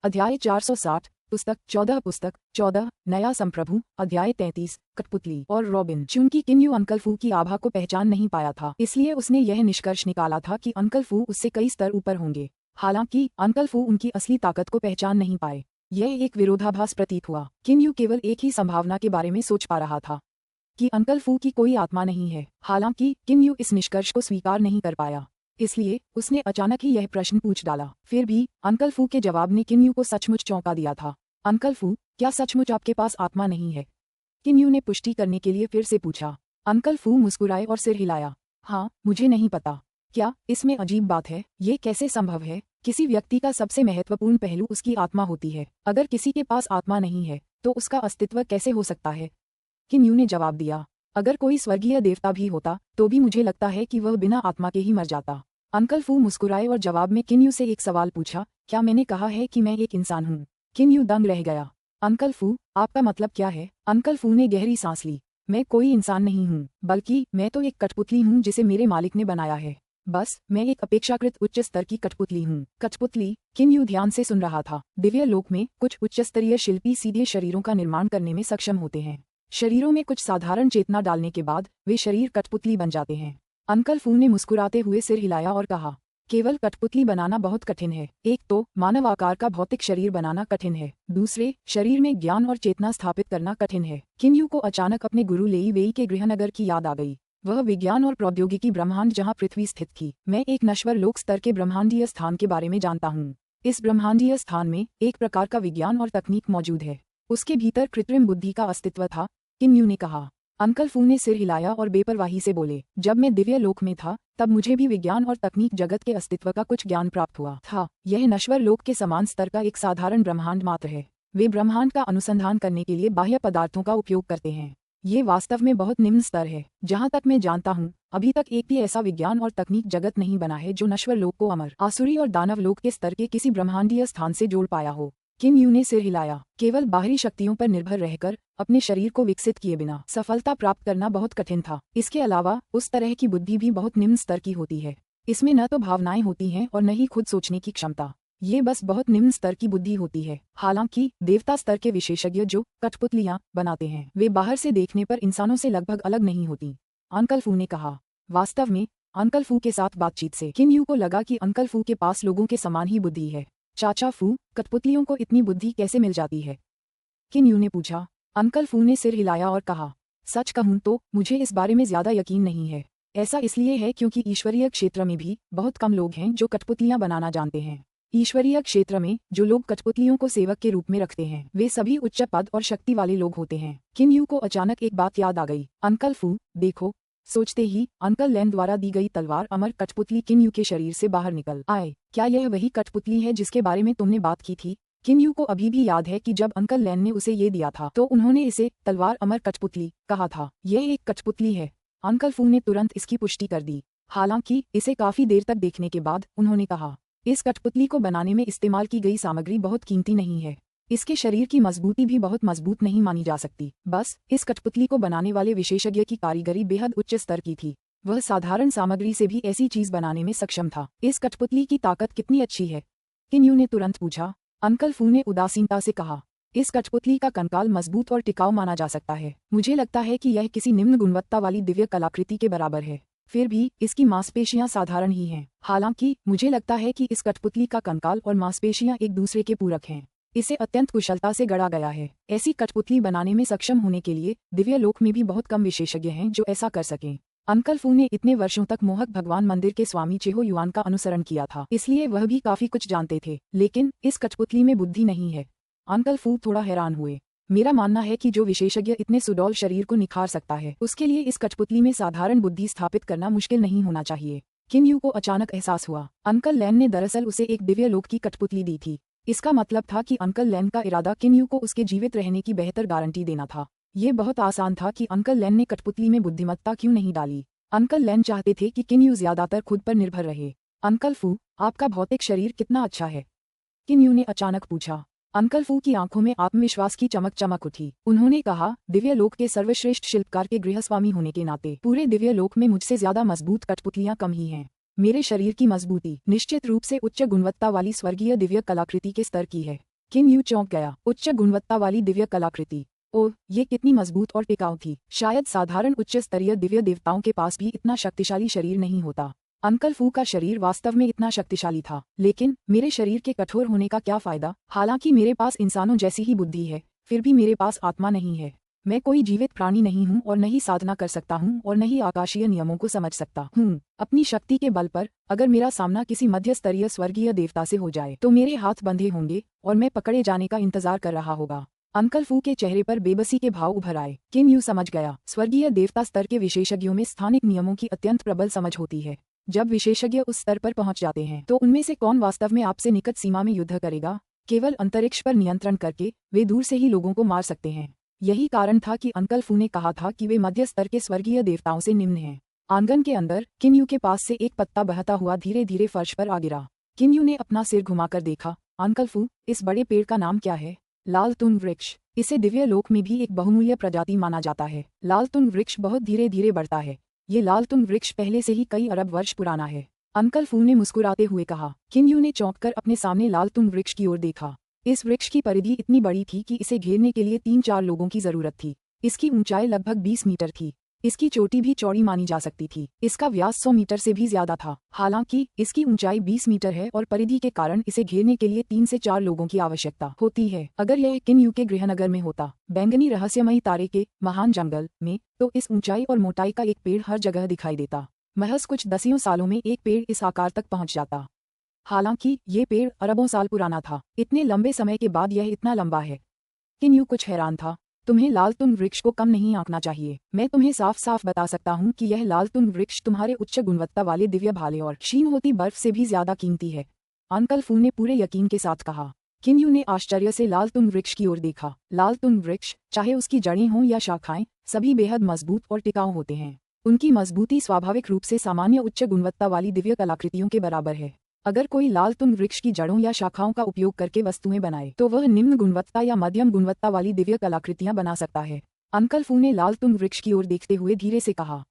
अध्याय 460, पुस्तक 14 नया संप्रभु, अध्याय 33, कठपुतली और रॉबिन। चूंकि किन्यू अंकल फू की आभा को पहचान नहीं पाया था, इसलिए उसने यह निष्कर्ष निकाला था कि अंकल फू उससे कई स्तर ऊपर होंगे। हालांकि अंकल फू उनकी असली ताकत को पहचान नहीं पाए। यह एक विरोधाभास प्रतीत हुआ। किन्यू केवल एक ही संभावना के बारे में सोच पा रहा था कि अंकल फू की कोई आत्मा नहीं है। हालांकि किन्यू इस निष्कर्ष को स्वीकार नहीं कर पाया, इसलिए उसने अचानक ही यह प्रश्न पूछ डाला। फिर भी अंकल फू के जवाब ने किन्यू को सचमुच चौंका दिया था। अंकल फू, क्या सचमुच आपके पास आत्मा नहीं है? किन्यू ने पुष्टि करने के लिए फिर से पूछा। अंकल फू मुस्कुराए और सिर हिलाया। हाँ, मुझे नहीं पता। क्या इसमें अजीब बात है? ये कैसे संभव है? किसी व्यक्ति का सबसे महत्वपूर्ण पहलू उसकी आत्मा होती है। अगर किसी के पास आत्मा नहीं है तो उसका अस्तित्व कैसे हो सकता है? किन्यू ने जवाब दिया। अगर कोई स्वर्गीय देवता भी होता तो भी मुझे लगता है कि वह बिना आत्मा के ही मर जाता। अंकल फू मुस्कुराए और जवाब में किन्यू से एक सवाल पूछा। क्या मैंने कहा है कि मैं एक इंसान हूँ? किन्यू दंग रह गया। अंकल फू, आपका मतलब क्या है? अंकल फू ने गहरी सांस ली। मैं कोई इंसान नहीं हूँ, बल्कि मैं तो एक कठपुतली हूँ जिसे मेरे मालिक ने बनाया है। बस मैं एक अपेक्षाकृत उच्च स्तर की कठपुतली हूँ। कठपुतली? किन्यू ध्यान से सुन रहा था। दिव्य लोक में कुछ उच्च स्तरीय शिल्पी सीधे शरीरों का निर्माण करने में सक्षम होते हैं। शरीरों में कुछ साधारण चेतना डालने के बाद वे शरीर कठपुतली बन जाते हैं। अंकल फू ने मुस्कुराते हुए सिर हिलाया और कहा, केवल कठपुतली बनाना बहुत कठिन है। एक तो मानव आकार का भौतिक शरीर बनाना कठिन है, दूसरे शरीर में ज्ञान और चेतना स्थापित करना कठिन है। किन्यू को अचानक अपने गुरु लेई वेई के गृहनगर की याद आ गई। वह विज्ञान और प्रौद्योगिकी ब्रह्मांड जहाँ पृथ्वी स्थित थी। मैं एक नश्वर लोक स्तर के ब्रह्मांडीय स्थान के बारे में जानता हूँ। इस ब्रह्मांडीय स्थान में एक प्रकार का विज्ञान और तकनीक मौजूद है। उसके भीतर कृत्रिम बुद्धि का अस्तित्व था, किन्यू ने कहा। अंकल फू ने सिर हिलाया और बेपरवाही से बोले, जब मैं दिव्य लोक में था तब मुझे भी विज्ञान और तकनीक जगत के अस्तित्व का कुछ ज्ञान प्राप्त हुआ था। यह नश्वर लोक के समान स्तर का एक साधारण ब्रह्मांड मात्र है। वे ब्रह्मांड का अनुसंधान करने के लिए बाह्य पदार्थों का उपयोग करते हैं। ये वास्तव में बहुत निम्न स्तर है। जहाँ तक मैं जानता हूँ, अभी तक एक भी ऐसा विज्ञान और तकनीक जगत नहीं बना है जो नश्वर लोक को अमर, आसुरी और दानव लोक के स्तर के किसी ब्रह्मांडीय स्थान से जोड़ पाया हो। किन्यू ने सिर हिलाया। केवल बाहरी शक्तियों पर निर्भर रहकर अपने शरीर को विकसित किए बिना सफलता प्राप्त करना बहुत कठिन था। इसके अलावा उस तरह की बुद्धि भी बहुत निम्न स्तर की होती है। इसमें न तो भावनाएं होती हैं और न ही खुद सोचने की क्षमता। ये बस बहुत निम्न स्तर की बुद्धि होती है। हालांकि देवता स्तर के विशेषज्ञ जो कठपुतलियां बनाते हैं, वे बाहर से देखने पर इंसानों से लगभग अलग नहीं होती, अंकल फू ने कहा। वास्तव में अंकल फू के साथ बातचीत से किन्यू को लगा कि अंकल फू के पास लोगों के समान ही बुद्धि है। चाचा फू, कठपुतलियों को इतनी बुद्धि कैसे मिल जाती है? किन्यू ने पूछा। अंकल फू ने सिर हिलाया और कहा, सच कहूँ तो मुझे इस बारे में ज्यादा यकीन नहीं है। ऐसा इसलिए है क्योंकि ईश्वरीय क्षेत्र में भी बहुत कम लोग हैं जो कठपुतलियां बनाना जानते हैं। ईश्वरीय क्षेत्र में जो लोग कठपुतलियों को सेवक के रूप में रखते हैं, वे सभी उच्च पद और शक्ति वाले लोग होते हैं। किन्यू को अचानक एक बात याद आ गई। अंकल फू, देखो। सोचते ही अंकल लैन द्वारा दी गई तलवार अमर कठपुतली किन्यू के शरीर से बाहर निकल आए। क्या यह वही कठपुतली है जिसके बारे में तुमने बात की थी? किन्यू को अभी भी याद है कि जब अंकल लैन ने उसे ये दिया था तो उन्होंने इसे तलवार अमर कठपुतली कहा था। यह एक कठपुतली है। अंकल फू ने तुरंत इसकी पुष्टि कर दी। हालांकि इसे काफी देर तक देखने के बाद उन्होंने कहा, इस कठपुतली को बनाने में इस्तेमाल की गई सामग्री बहुत कीमती नहीं है। इसके शरीर की मजबूती भी बहुत मजबूत नहीं मानी जा सकती। बस इस कठपुतली को बनाने वाले विशेषज्ञ की कारीगरी बेहद उच्च स्तर की थी। वह साधारण सामग्री से भी ऐसी चीज बनाने में सक्षम था। इस कठपुतली की ताकत कितनी अच्छी है? किन्यू ने तुरंत पूछा। अंकल फू ने उदासीनता से कहा, इस कठपुतली का कंकाल मजबूत और टिकाऊ माना जा सकता है। मुझे लगता है कि यह किसी निम्न गुणवत्ता वाली दिव्य कलाकृति के बराबर है। फिर भी इसकी मांसपेशियां साधारण ही हैं। हालांकि मुझे लगता है कि इस कठपुतली का कंकाल और मांसपेशियां एक दूसरे के पूरक हैं। इसे अत्यंत कुशलता से गढ़ा गया है। ऐसी कठपुतली बनाने में सक्षम होने के लिए दिव्य लोक में भी बहुत कम विशेषज्ञ हैं जो ऐसा कर सकें। अंकल फू ने इतने वर्षों तक मोहक भगवान मंदिर के स्वामी चेहो युआन का अनुसरण किया था, इसलिए वह भी काफी कुछ जानते थे। लेकिन इस कठपुतली में बुद्धि नहीं है। अंकल फू थोड़ा हैरान हुए। मेरा मानना है कि जो विशेषज्ञ इतने सुडौल शरीर को निखार सकता है, उसके लिए इस कठपुतली में साधारण बुद्धि स्थापित करना मुश्किल नहीं होना चाहिए। किन्यू को अचानक एहसास हुआ, अंकल लैन ने दरअसल उसे एक दिव्य लोक की कठपुतली दी थी। इसका मतलब था कि अंकल लैन का इरादा किन्यू को उसके जीवित रहने की बेहतर गारंटी देना था। ये बहुत आसान था कि अंकल लैन ने कठपुतली में बुद्धिमत्ता क्यों नहीं डाली। अंकल लैन चाहते थे कि किन्यू ज्यादातर खुद पर निर्भर रहे। अंकल फू, आपका भौतिक शरीर कितना अच्छा है? किन्यू ने अचानक पूछा। अंकल फू की आंखों में आत्मविश्वास की चमक चमक उठी। उन्होंने कहा, दिव्य लोक के सर्वश्रेष्ठ शिल्पकार के गृहस्वामी होने के नाते पूरे दिव्य लोक में मुझसे ज्यादा मजबूत कठपुतलियां कम ही हैं। मेरे शरीर की मजबूती निश्चित रूप से उच्च गुणवत्ता वाली स्वर्गीय दिव्य कलाकृति के स्तर की है। किम यू चौंक गया। उच्च गुणवत्ता वाली दिव्य कलाकृति, ओह ये कितनी मजबूत और टिकाऊ थी। शायद साधारण उच्च स्तरीय दिव्य देवताओं के पास भी इतना शक्तिशाली शरीर नहीं होता। अंकल फू का शरीर वास्तव में इतना शक्तिशाली था, लेकिन मेरे शरीर के कठोर होने का क्या फायदा। हालांकि मेरे पास इंसानों जैसी ही बुद्धि है, फिर भी मेरे पास आत्मा नहीं है। मैं कोई जीवित प्राणी नहीं हूँ और नहीं साधना कर सकता हूँ और नहीं आकाशीय नियमों को समझ सकता हूँ। अपनी शक्ति के बल पर अगर मेरा सामना किसी मध्य स्तरीय स्वर्गीय देवता से हो जाए तो मेरे हाथ बंधे होंगे और मैं पकड़े जाने का इंतजार कर रहा होगा। अंकल फू के चेहरे पर बेबसी के भाव उभर आए। किम यू समझ गया, स्वर्गीय देवता स्तर के विशेषज्ञों में स्थानिक नियमों की अत्यंत प्रबल समझ होती है। जब विशेषज्ञ उस स्तर पर पहुंच जाते हैं तो उनमें से कौन वास्तव में आपसे निकट सीमा में युद्ध करेगा। केवल अंतरिक्ष पर नियंत्रण करके वे दूर से ही लोगों को मार सकते हैं। यही कारण था कि अंकल फू ने कहा था कि वे मध्य स्तर के स्वर्गीय देवताओं से निम्न हैं। आंगन के अंदर किम यू के पास से एक पत्ता बहता हुआ धीरे धीरे फर्श पर आ गिरा। किम यू ने अपना सिर घुमाकर देखा। अंकल फू, इस बड़े पेड़ का नाम क्या है? लाल तुंग वृक्ष। इसे दिव्य लोक में भी एक बहुमूल्य प्रजाति माना जाता है। लाल तुंग वृक्ष बहुत धीरे धीरे बढ़ता है। ये लाल तुंग वृक्ष पहले से ही कई अरब वर्ष पुराना है, अंकल फू ने मुस्कुराते हुए कहा। किम यू ने चौंककर अपने सामने लाल तुंग वृक्ष की ओर देखा। इस वृक्ष की परिधि इतनी बड़ी थी कि इसे घेरने के लिए 3-4 लोगों की जरूरत थी। इसकी ऊंचाई लगभग 20 मीटर थी। इसकी चोटी भी चौड़ी मानी जा सकती थी। इसका व्यास 100 मीटर से भी ज्यादा था। हालांकि इसकी ऊंचाई 20 मीटर है और परिधि के कारण इसे घेरने के लिए 3 से 4 लोगों की आवश्यकता होती है। अगर यह किम यू के गृहनगर में होता, बैंगनी रहस्यमयी तारे के महान जंगल में, तो इस ऊंचाई और मोटाई का एक पेड़ हर जगह दिखाई देता। महज कुछ दसियों सालों में एक पेड़ इस आकार तक पहुंच जाता। हालांकि ये पेड़ अरबों साल पुराना था। इतने लंबे समय के बाद यह इतना लंबा है। किम यू कुछ हैरान था। तुम्हें लाल तुंग वृक्ष को कम नहीं आंकना चाहिए। मैं तुम्हें साफ साफ बता सकता हूँ कि यह लाल तुंग वृक्ष तुम्हारे उच्च गुणवत्ता वाले दिव्य भाले और क्षीण होती बर्फ से भी ज्यादा कीमती है, अंकल फू ने पूरे यकीन के साथ कहा। किम यू ने आश्चर्य से लाल तुंग वृक्ष की ओर देखा। लाल तुंग वृक्ष, चाहे उसकी जड़ें हों या शाखाएं, सभी बेहद मजबूत और टिकाऊ होते हैं। उनकी मजबूती स्वाभाविक रूप से सामान्य उच्च गुणवत्ता वाली दिव्य कलाकृतियों के बराबर है। अगर कोई लाल तुंग वृक्ष की जड़ों या शाखाओं का उपयोग करके वस्तुएं बनाए तो वह निम्न गुणवत्ता या मध्यम गुणवत्ता वाली दिव्य कलाकृतियां बना सकता है, अंकल फू ने लाल तुंग वृक्ष की ओर देखते हुए धीरे से कहा।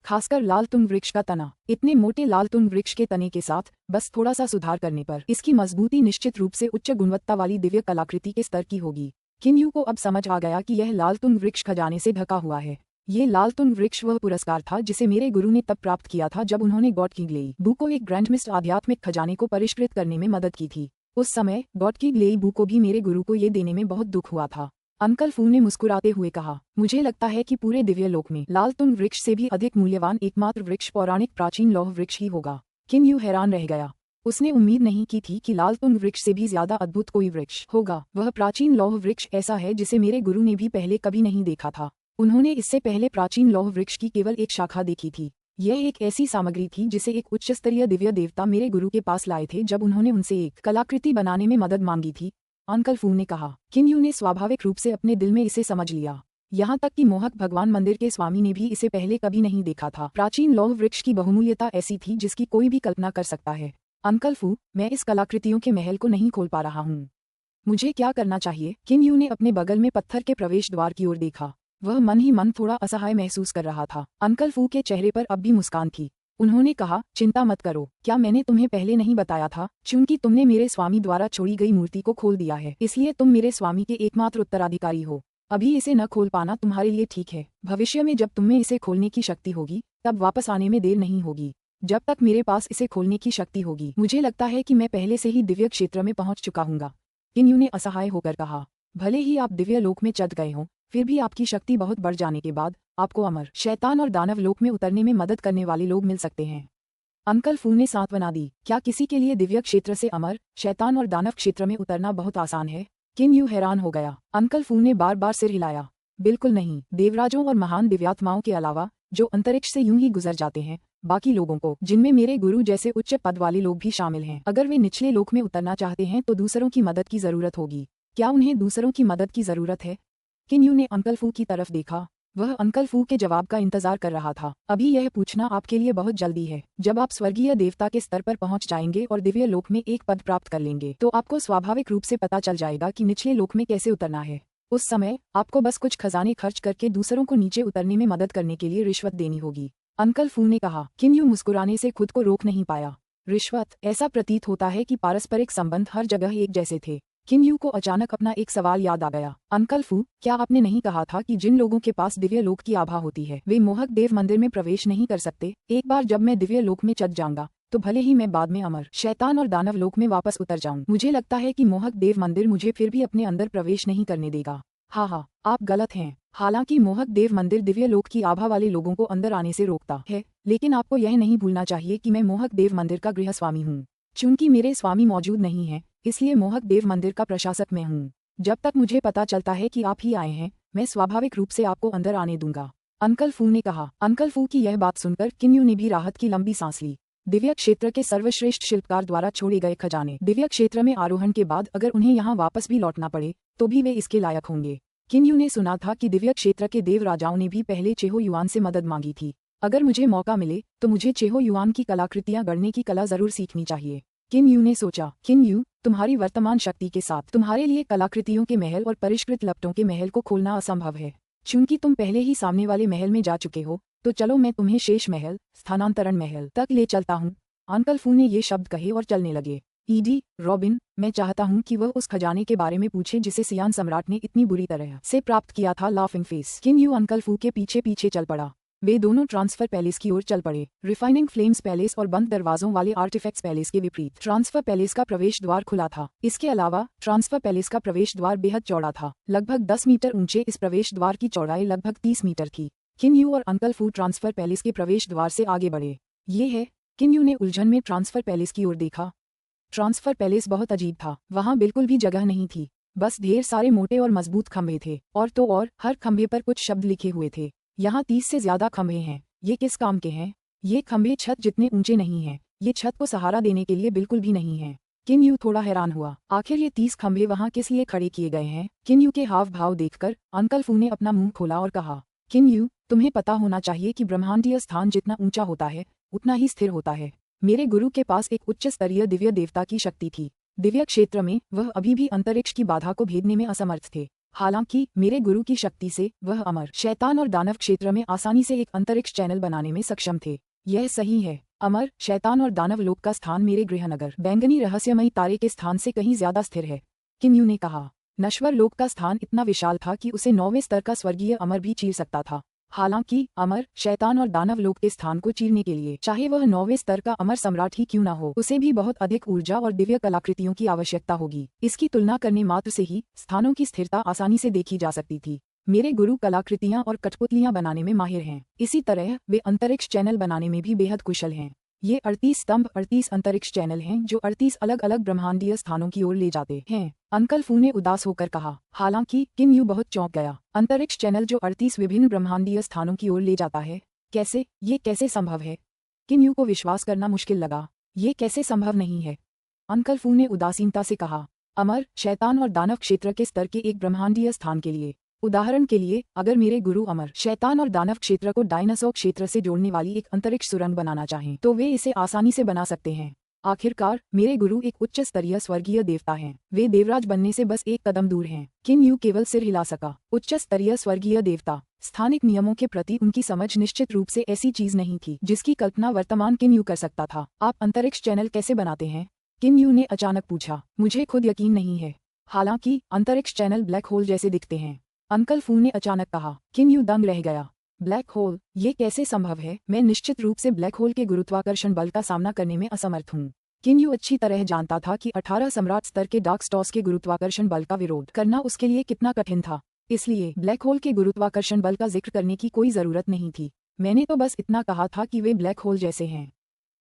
खासकर लाल तुंग वृक्ष का तना। इतने मोटे लाल तुंग वृक्ष के तने के साथ बस थोड़ा सा सुधार करने पर इसकी मजबूती निश्चित रूप से उच्च गुणवत्ता वाली दिव्य कलाकृति के स्तर की होगी। किम यू को अब समझ आ गया कि यह लाल तुंग वृक्ष खजाने से ढका हुआ है। ये लाल तुंग वृक्ष वह पुरस्कार था जिसे मेरे गुरु ने तब प्राप्त किया था जब उन्होंने गॉड की ग्लेई बू को एक ग्रैंडमिस्ट आध्यात्मिक खजाने को परिष्कृत करने में मदद की थी। उस समय गॉड की ग्लेई बू को भी मेरे गुरु को ये देने में बहुत दुख हुआ था, अंकल फू ने मुस्कुराते हुए कहा। मुझे लगता है कि पूरे दिव्य लोक में लाल तुंग वृक्ष से भी अधिक मूल्यवान एकमात्र वृक्ष पौराणिक प्राचीन लौह वृक्ष ही होगा। किम यू हैरान रह गया। उसने उम्मीद नहीं की थी कि लाल तुंग वृक्ष से भी ज्यादा अद्भुत कोई वृक्ष होगा। वह प्राचीन लौह वृक्ष ऐसा है जिसे मेरे गुरु ने भी पहले कभी नहीं देखा था। उन्होंने इससे पहले प्राचीन लौह वृक्ष की केवल एक शाखा देखी थी। यह एक ऐसी सामग्री थी जिसे एक उच्च स्तरीय दिव्य देवता मेरे गुरु के पास लाए थे जब उन्होंने उनसे एक कलाकृति बनाने में मदद मांगी थी, अंकल फू ने कहा। किम यू ने स्वाभाविक रूप से अपने दिल में इसे समझ लिया। यहाँ तक कि मोहक भगवान मंदिर के स्वामी ने भी इसे पहले कभी नहीं देखा था। प्राचीन लौह वृक्ष की बहुमूल्यता ऐसी थी जिसकी कोई भी कल्पना कर सकता है। अंकल फू, मैं इस कलाकृतियों के महल को नहीं खोल पा रहा हूँ। मुझे क्या करना चाहिए? किम यू ने अपने बगल में पत्थर के प्रवेश द्वार की ओर देखा। वह मन ही मन थोड़ा असहाय महसूस कर रहा था। अंकल फू के चेहरे पर अब भी मुस्कान थी। उन्होंने कहा, चिंता मत करो। क्या मैंने तुम्हें पहले नहीं बताया था? चूंकि तुमने मेरे स्वामी द्वारा छोड़ी गई मूर्ति को खोल दिया है, इसलिए तुम मेरे स्वामी के एकमात्र उत्तराधिकारी हो। अभी इसे न खोल पाना तुम्हारे लिए ठीक है। भविष्य में जब तुम्हें इसे खोलने की शक्ति होगी तब वापस आने में देर नहीं होगी। जब तक मेरे पास इसे खोलने की शक्ति होगी, मुझे लगता है कि मैं पहले से ही दिव्य क्षेत्र में पहुंच चुका हूँगा। किम यू ने असहाय होकर कहा। भले ही आप दिव्य लोक में चढ़ गए हों, फिर भी आपकी शक्ति बहुत बढ़ जाने के बाद आपको अमर, शैतान और दानव लोक में उतरने में मदद करने वाले लोग मिल सकते हैं। अंकल फू ने सांत्वना दी। क्या किसी के लिए दिव्य क्षेत्र से अमर, शैतान और दानव क्षेत्र में उतरना बहुत आसान है? किम यू हैरान हो गया। अंकल फू ने बार बार सिर हिलाया। बिल्कुल नहीं। देवराजों और महान दिव्यात्माओं के अलावा जो अंतरिक्ष से यूं ही गुजर जाते हैं, बाकी लोगों को, जिनमें मेरे गुरु जैसे उच्च पद वाले लोग भी शामिल हैं, अगर वे निचले लोक में उतरना चाहते हैं तो दूसरों की मदद की जरूरत होगी। क्या उन्हें दूसरों की मदद की जरूरत है? किम यू ने अंकल फू की तरफ देखा। वह अंकल फू के जवाब का इंतजार कर रहा था। अभी यह पूछना आपके लिए बहुत जल्दी है। जब आप स्वर्गीय देवता के स्तर पर पहुंच जाएंगे और दिव्य लोक में एक पद प्राप्त कर लेंगे तो आपको स्वाभाविक रूप से पता चल जाएगा कि निचले लोक में कैसे उतरना है। उस समय आपको बस कुछ खजाने खर्च करके दूसरों को नीचे उतरने में मदद करने के लिए रिश्वत देनी होगी, अंकल फू ने कहा। किम यू मुस्कुराने से खुद को रोक नहीं पाया। रिश्वत? ऐसा प्रतीत होता है कि पारस्परिक संबंध हर जगह एक जैसे थे। किम यू को अचानक अपना एक सवाल याद आ गया। अंकल फू, क्या आपने नहीं कहा था कि जिन लोगों के पास दिव्य लोक की आभा होती है वे मोहक देव मंदिर में प्रवेश नहीं कर सकते? एक बार जब मैं दिव्य लोक में चढ़ जाऊंगा तो भले ही मैं बाद में अमर, शैतान और दानव लोक में वापस उतर जाऊं, मुझे लगता है कि मोहक देव मंदिर मुझे फिर भी अपने अंदर प्रवेश नहीं करने देगा। हाँ, आप गलत हैं। हालांकि मोहक देव मंदिर दिव्य लोक की आभा वाले लोगों को अंदर आने से रोकता है, लेकिन आपको यह नहीं भूलना चाहिए कि मैं मोहक देव मंदिर का गृहस्वामी हूँ। चूंकि मेरे स्वामी मौजूद नहीं है, इसलिए मोहक देव मंदिर का प्रशासक मैं हूँ। जब तक मुझे पता चलता है कि आप ही आए हैं, मैं स्वाभाविक रूप से आपको अंदर आने दूंगा, अंकल फू ने कहा। अंकल फू की यह बात सुनकर किम यू ने भी राहत की लंबी सांस ली। दिव्य क्षेत्र के सर्वश्रेष्ठ शिल्पकार द्वारा छोड़े गए खजाने दिव्य क्षेत्र में आरोहण के बाद अगर उन्हें यहाँ वापस भी लौटना पड़े तो भी वे इसके लायक होंगे। किम यू ने सुना था कि दिव्य क्षेत्र के देव राजाओं ने भी पहले चेहो युआन से मदद मांगी थी। अगर मुझे मौका मिले तो मुझे चेहो युआन की कलाकृतियां गढ़ने की कला जरूर सीखनी चाहिए। किम यू ने सोचा, किम यू, तुम्हारी वर्तमान शक्ति के साथ तुम्हारे लिए कलाकृतियों के महल और परिष्कृत लपटों के महल को खोलना असंभव है। चूंकि तुम पहले ही सामने वाले महल में जा चुके हो, तो चलो मैं तुम्हें शेष महल, स्थानांतरण महल तक ले चलता हूँ। अंकल फू ने ये शब्द कहे और चलने लगे। ईडी, रॉबिन, मैं चाहता हूँ कि वह उस खजाने के बारे में पूछे जिसे सियान सम्राट ने इतनी बुरी तरह से प्राप्त किया था। Laughing face Kim you uncle फू के पीछे पीछे चल पड़ा। वे दोनों ट्रांसफर पैलेस की ओर चल पड़े। रिफाइनिंग फ्लेम्स पैलेस और बंद दरवाजों वाले आर्टिफैक्ट्स पैलेस के विपरीत ट्रांसफर पैलेस का प्रवेश द्वार खुला था। इसके अलावा ट्रांसफर पैलेस का प्रवेश द्वार बेहद चौड़ा था। लगभग 10 मीटर ऊंचे इस प्रवेश द्वार की चौड़ाई लगभग 30 मीटर थी। किम यू और अंकल फू ट्रांसफर पैलेस के प्रवेश द्वार से आगे बढ़े। ये है, किम यू ने उलझन में ट्रांसफर पैलेस की ओर देखा। ट्रांसफर पैलेस बहुत अजीब था। वहाँ बिल्कुल भी जगह नहीं थी, बस ढेर सारे मोटे और मजबूत खंभे थे, और तो और हर खंभे पर कुछ शब्द लिखे हुए थे। यहाँ 30 से ज्यादा खंभे हैं। ये किस काम के हैं? ये खंभे छत जितने ऊंचे नहीं हैं। ये छत को सहारा देने के लिए बिल्कुल भी नहीं है। किम यू थोड़ा हैरान हुआ। आखिर ये 30 खंभे वहाँ किस लिए खड़े किए गए हैं? किम यू के हाव भाव देखकर अंकल फू ने अपना मुंह खोला और कहा, किम यू, तुम्हें पता होना चाहिए कि ब्रह्मांडीय स्थान जितना ऊंचा होता है उतना ही स्थिर होता है। मेरे गुरु के पास एक उच्च स्तरीय दिव्य देवता की शक्ति थी। दिव्य क्षेत्र में वह अभी भी अंतरिक्ष की बाधा को भेदने में असमर्थ थे। हालांकि मेरे गुरु की शक्ति से वह अमर, शैतान और दानव क्षेत्र में आसानी से एक अंतरिक्ष चैनल बनाने में सक्षम थे। यह सही है। अमर, शैतान और दानव लोक का स्थान मेरे गृहनगर बैंगनी रहस्यमयी तारे के स्थान से कहीं ज्यादा स्थिर है, किम यू ने कहा। नश्वर लोक का स्थान इतना विशाल था कि उसे 9वें स्तर का स्वर्गीय अमर भी चीर सकता था। हालांकि अमर, शैतान और दानव लोक के स्थान को चीरने के लिए चाहे वह 9वें स्तर का अमर सम्राट ही क्यों न हो, उसे भी बहुत अधिक ऊर्जा और दिव्य कलाकृतियों की आवश्यकता होगी। इसकी तुलना करने मात्र से ही स्थानों की स्थिरता आसानी से देखी जा सकती थी। मेरे गुरु कलाकृतियां और कठपुतलियां बनाने में माहिर हैं। इसी तरह वे अंतरिक्ष चैनल बनाने में भी बेहद कुशल हैं। ये 38 स्तंभ 38 अंतरिक्ष चैनल हैं जो 38 अलग अलग ब्रह्मांडीय स्थानों की ओर ले जाते हैं, अंकल फू ने उदास होकर कहा। हालांकि किम यू बहुत चौंक गया। अंतरिक्ष चैनल जो 38 विभिन्न ब्रह्मांडीय स्थानों की ओर ले जाता है, कैसे? ये कैसे संभव है? किम यू को विश्वास करना मुश्किल लगा। ये कैसे संभव नहीं है? अंकल फू ने उदासीनता से कहा। अमर, शैतान और दानव क्षेत्र के स्तर के एक ब्रह्मांडीय स्थान के लिए, उदाहरण के लिए, अगर मेरे गुरु अमर, शैतान और दानव क्षेत्र को डायनासोर क्षेत्र से जोड़ने वाली एक अंतरिक्ष सुरंग बनाना चाहें तो वे इसे आसानी से बना सकते हैं। आखिरकार मेरे गुरु एक उच्च स्तरीय स्वर्गीय देवता हैं। वे देवराज बनने से बस एक कदम दूर हैं। किम यू केवल सिर हिला सका। उच्च स्तरीय स्वर्गीय देवता। स्थानिक नियमों के प्रति उनकी समझ निश्चित रूप से ऐसी चीज नहीं थी जिसकी कल्पना वर्तमान किम यू कर सकता था। आप अंतरिक्ष चैनल कैसे बनाते हैं? किम यू ने अचानक पूछा। मुझे खुद यकीन नहीं है। हालांकि अंतरिक्ष चैनल ब्लैक होल जैसे दिखते हैं, अंकल फू ने अचानक कहा। किम यू दंग रह गया। Black hole? ये कैसे संभव है? मैं निश्चित रूप से ब्लैक होल के गुरुत्वाकर्षण बल का सामना करने में असमर्थ हूँ। किम यू अच्छी तरह जानता था कि 18 सम्राट स्तर के डार्क स्टॉर्स के गुरुत्वाकर्षण बल का विरोध करना उसके लिए कितना कठिन था। इसलिए ब्लैक होल के गुरुत्वाकर्षण बल का जिक्र करने की कोई जरूरत नहीं थी। मैंने तो बस इतना कहा था कि वे ब्लैक होल जैसे हैं।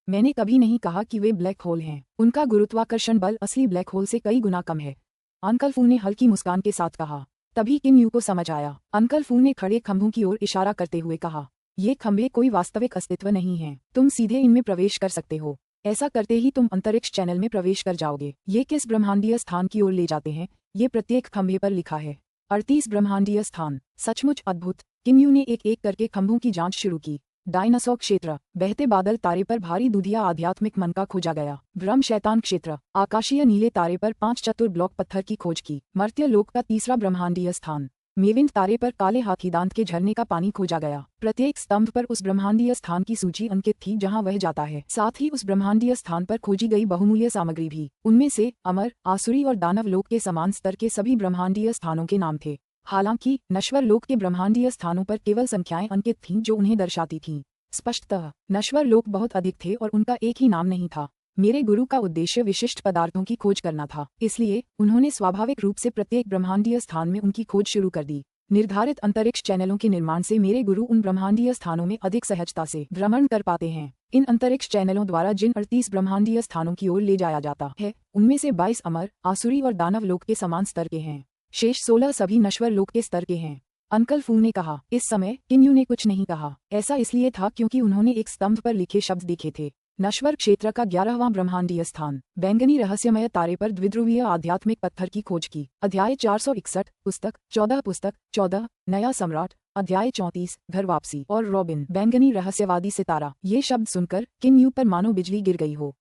मैंने कभी नहीं कहा कि वे ब्लैक होल हैं। उनका गुरुत्वाकर्षण बल असली ब्लैक होल से कई गुना कम है, अंकल फू ने हल्की मुस्कान के साथ कहा। तभी किम यू को समझ आया। अंकल फू ने खड़े खंभों की ओर इशारा करते हुए कहा, ये खंभे कोई वास्तविक अस्तित्व नहीं है। तुम सीधे इनमें प्रवेश कर सकते हो। ऐसा करते ही तुम अंतरिक्ष चैनल में प्रवेश कर जाओगे। ये किस ब्रह्मांडीय स्थान की ओर ले जाते हैं? ये प्रत्येक खंभे पर लिखा है। 38 ब्रह्मांडीय स्थान। सचमुच अद्भुत। किम यू ने एक एक करके खंभों की जांच शुरू की। डायनासोर क्षेत्र, बहते बादल तारे पर भारी दुधिया आध्यात्मिक मन का खोजा गया। ब्रह्म शैतान क्षेत्र, आकाशीय नीले तारे पर 5 चतुर ब्लॉक पत्थर की खोज की। मर्त्य लोक का तीसरा ब्रह्मांडीय स्थान। मेविंड तारे पर काले हाथी दांत के झरने का पानी खोजा गया। प्रत्येक स्तंभ पर उस ब्रह्मांडीय स्थान की सूची अंकित थी जहां वह जाता है। साथ ही उस ब्रह्मांडीय स्थान पर खोजी गई बहुमूल्य सामग्री भी। उनमें से अमर, आसुरी और दानव लोक के समान स्तर के सभी ब्रह्मांडीय स्थानों के नाम थे। हालांकि नश्वर लोक के ब्रह्मांडीय स्थानों पर केवल संख्याएं अंकित थीं जो उन्हें दर्शाती थीं। स्पष्टतः नश्वर लोक बहुत अधिक थे और उनका एक ही नाम नहीं था। मेरे गुरु का उद्देश्य विशिष्ट पदार्थों की खोज करना था, इसलिए उन्होंने स्वाभाविक रूप से प्रत्येक ब्रह्मांडीय स्थान में उनकी खोज शुरू कर दी। निर्धारित अंतरिक्ष चैनलों के निर्माण से मेरे गुरु उन ब्रह्मांडीय स्थानों में अधिक सहजता से भ्रमण कर पाते हैं। इन अंतरिक्ष चैनलों द्वारा जिन 38 ब्रह्मांडीय स्थानों की ओर ले जाया जाता है, उनमें से 22 अमर, आसुरी और दानव लोक के समान स्तर के हैं। शेष 16 सभी नश्वर लोक के स्तर के हैं। अंकल फू ने कहा। इस समय किन्यू ने कुछ नहीं कहा। ऐसा इसलिए था क्योंकि उन्होंने एक स्तंभ पर लिखे शब्द देखे थे। नश्वर क्षेत्र का 11वां ब्रह्मांडीय स्थान, बैंगनी रहस्यमय तारे पर द्विध्रुवीय आध्यात्मिक पत्थर की खोज की। अध्याय 461, पुस्तक 14 नया सम्राट। अध्याय 34, घर वापसी और रॉबिन, बैंगनी रहस्यवादी सितारा। ये शब्द सुनकर किन्यू पर मानो बिजली गिर गई हो।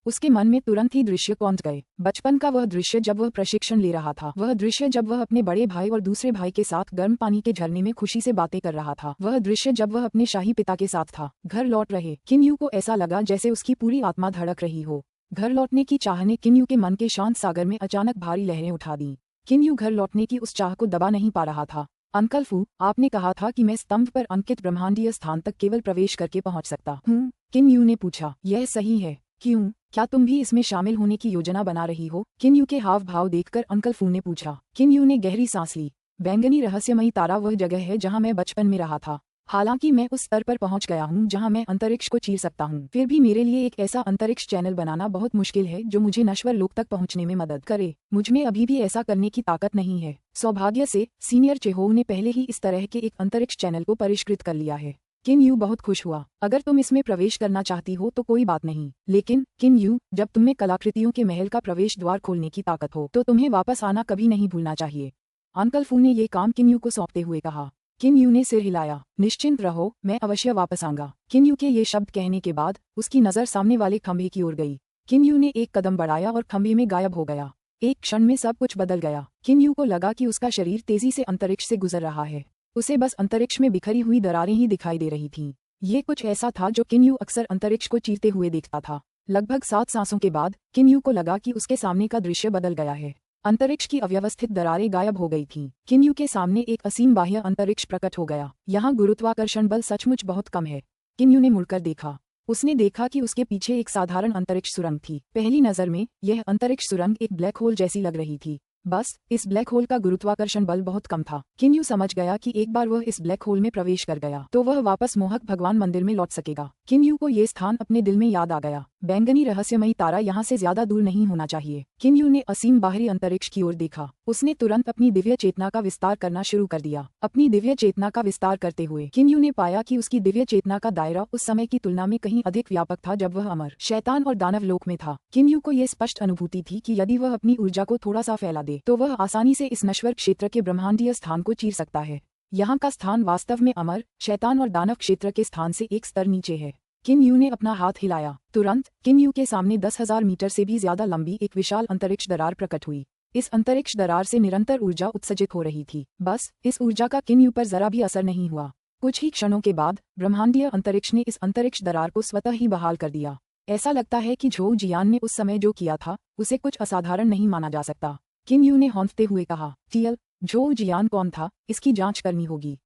उसके मन में तुरंत ही दृश्य पहुंच गए। बचपन का वह दृश्य जब वह प्रशिक्षण ले रहा था, वह दृश्य जब वह अपने बड़े भाई और दूसरे भाई के साथ गर्म पानी के झरने में खुशी से बातें कर रहा था, वह दृश्य जब वह अपने शाही पिता के साथ था। घर लौट रहे किन्यू को ऐसा लगा जैसे उसकी पूरी आत्मा धड़क रही हो। घर लौटने की चाह ने किन्यू के मन के शांत सागर में अचानक भारी लहरें उठा दी। किन्यू घर लौटने की उस चाह को दबा नहीं पा रहा था। अंकल फू, आपने कहा था कि मैं स्तंभ पर अंकित ब्रह्मांडीय स्थान तक केवल प्रवेश करके पहुंच सकता हूँ, किन्यू ने पूछा। यह सही है। क्यों, क्या तुम भी इसमें शामिल होने की योजना बना रही हो? किन्यू के हाव भाव देखकर अंकल फू ने पूछा। किन्यू ने गहरी सांस ली। बैंगनी रहस्यमयी तारा वह जगह है जहां मैं बचपन में रहा था। हालांकि मैं उस स्तर पर पहुंच गया हूं जहां मैं अंतरिक्ष को चीर सकता हूं, फिर भी मेरे लिए एक ऐसा अंतरिक्ष चैनल बनाना बहुत मुश्किल है जो मुझे नश्वर लोक तक पहुंचने में मदद करे। मुझमें अभी भी ऐसा करने की ताकत नहीं है। सौभाग्य से सीनियर चेहोव ने पहले ही इस तरह के एक अंतरिक्ष चैनल को परिष्कृत कर लिया है। किन्यू बहुत खुश हुआ। अगर तुम इसमें प्रवेश करना चाहती हो तो कोई बात नहीं, लेकिन किन्यू, जब तुम्हें कलाकृतियों के महल का प्रवेश द्वार खोलने की ताकत हो तो तुम्हें वापस आना कभी नहीं भूलना चाहिए। अंकल फू ने ये काम किन्यू को सौंपते हुए कहा। किन्यू ने सिर हिलाया। निश्चिंत रहो, मैं अवश्य वापस आऊंगा। किन्यू के ये शब्द कहने के बाद उसकी नजर सामने वाले खंभे की ओर गई। किन्यू ने एक कदम बढ़ाया और खंभे में गायब हो गया। एक क्षण में सब कुछ बदल गया। किन्यू को लगा कि उसका शरीर तेजी से अंतरिक्ष से गुजर रहा है। उसे बस अंतरिक्ष में बिखरी हुई दरारें ही दिखाई दे रही थीं। ये कुछ ऐसा था जो किन्यू अक्सर अंतरिक्ष को चीरते हुए देखता था। लगभग 7 सांसों के बाद किन्यू को लगा कि उसके सामने का दृश्य बदल गया है। अंतरिक्ष की अव्यवस्थित दरारें गायब हो गई थीं। किन्यू के सामने एक असीम बाह्य अंतरिक्ष प्रकट हो गया। यहाँ गुरुत्वाकर्षण बल सचमुच बहुत कम है। किन्यू ने मुड़कर देखा। उसने देखा कि उसके पीछे एक साधारण अंतरिक्ष सुरंग थी। पहली नजर में यह अंतरिक्ष सुरंग एक ब्लैक होल जैसी लग रही थी। बस इस ब्लैक होल का गुरुत्वाकर्षण बल बहुत कम था। किन्यू समझ गया कि एक बार वह इस ब्लैक होल में प्रवेश कर गया तो वह वापस मोहक भगवान मंदिर में लौट सकेगा। किन्यू को ये स्थान अपने दिल में याद आ गया। बैंगनी रहस्यमयी तारा यहाँ से ज्यादा दूर नहीं होना चाहिए। किन्यू ने असीम बाहरी अंतरिक्ष की ओर देखा। उसने तुरंत अपनी दिव्य चेतना का विस्तार करना शुरू कर दिया। अपनी दिव्य चेतना का विस्तार करते हुए किन्यू ने पाया कि उसकी दिव्य चेतना का दायरा उस समय की तुलना में कहीं अधिक व्यापक था जब वह अमर, शैतान और दानव लोक में था। किन्यू को यह स्पष्ट अनुभूति थी कि यदि वह अपनी ऊर्जा को थोड़ा सा फैला दे तो वह आसानी से इस नश्वर क्षेत्र के ब्रह्मांडीय स्थान को चीर सकता है। यहाँ का स्थान वास्तव में अमर, शैतान और दानव क्षेत्र के स्थान से एक स्तर नीचे है। किन्यू ने अपना हाथ हिलाया। तुरंत किन्यू के सामने 10,000 मीटर से भी ज्यादा लंबी एक विशाल अंतरिक्ष दरार प्रकट हुई। इस अंतरिक्ष दरार से निरंतर ऊर्जा उत्सर्जित हो रही थी। बस इस ऊर्जा का किन्यू पर जरा भी असर नहीं हुआ। कुछ ही क्षणों के बाद ब्रह्मांडीय अंतरिक्ष ने इस अंतरिक्ष दरार को स्वतः ही बहाल कर दिया। ऐसा लगता है कि झोउ जियान ने उस समय जो किया था उसे कुछ असाधारण नहीं माना जा सकता। किन्यू ने हौंकते हुए कहा। टियल, झोउ जियान कौन था? इसकी जांच करनी होगी।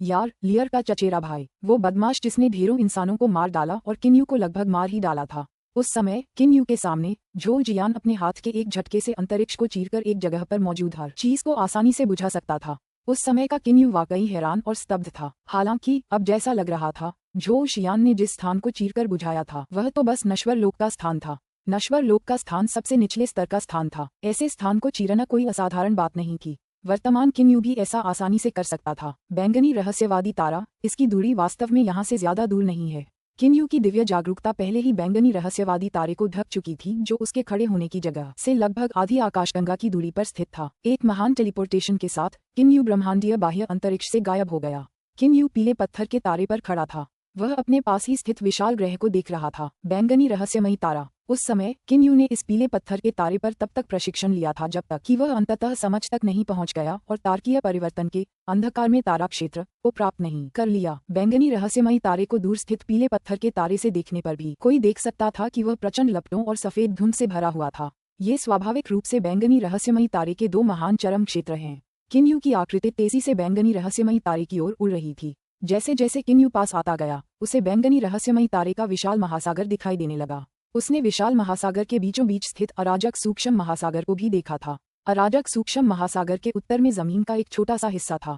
यार, लियर का चचेरा भाई, वो बदमाश जिसने ढेरों इंसानों को मार डाला और किन्यू को लगभग मार ही डाला था। उस समय किन्यू के सामने झोउ जियान अपने हाथ के एक झटके से अंतरिक्ष को चीरकर एक जगह पर मौजूद हर चीज को आसानी से बुझा सकता था। उस समय का किन्यू वाकई हैरान और स्तब्ध था। हालांकि अब जैसा लग रहा था, झोउ जियान ने जिस स्थान को चीरकर बुझाया था वह तो बस नश्वर लोक का स्थान था। नश्वर लोक का स्थान सबसे निचले स्तर का स्थान था। ऐसे स्थान को चीरना कोई असाधारण बात नहीं थी। वर्तमान किन्यू भी ऐसा आसानी से कर सकता था। बैंगनी रहस्यवादी तारा, इसकी दूरी वास्तव में यहाँ से ज्यादा दूर नहीं है। किन्यू की दिव्य जागरूकता पहले ही बैंगनी रहस्यवादी तारे को ढक चुकी थी जो उसके खड़े होने की जगह से लगभग आधी आकाशगंगा की दूरी पर स्थित था। एक महान टेलीपोर्टेशन के साथ किन्यू ब्रह्मांडीय बाह्य अंतरिक्ष से गायब हो गया। किन्यू पीले पत्थर के तारे पर खड़ा था। वह अपने पास ही स्थित विशाल ग्रह को देख रहा था, बैंगनी रहस्यमयी तारा। उस समय किन यू ने इस पीले पत्थर के तारे पर तब तक प्रशिक्षण लिया था जब तक कि वह अंततः समझ तक नहीं पहुंच गया और तारकीय परिवर्तन के अंधकार में तारा क्षेत्र को प्राप्त नहीं कर लिया। बैंगनी रहस्यमयी तारे को दूर स्थित पीले पत्थर के तारे से देखने पर भी कोई देख सकता था कि वह प्रचंड लपटों और सफेद धुंध से भरा हुआ था। ये स्वाभाविक रूप से बैंगनी रहस्यमयी तारे के दो महान चरम क्षेत्र हैं। किन यू की आकृति तेजी से बैंगनी रहस्यमयी तारे की ओर उड़ रही थी। जैसे जैसे किन यू पास आता गया, उसे बैंगनी रहस्यमयी तारे का विशाल महासागर दिखाई देने लगा। उसने विशाल महासागर के बीचों बीच स्थित अराजक सूक्ष्म महासागर को भी देखा था। अराजक सूक्ष्म महासागर के उत्तर में जमीन का एक छोटा सा हिस्सा था।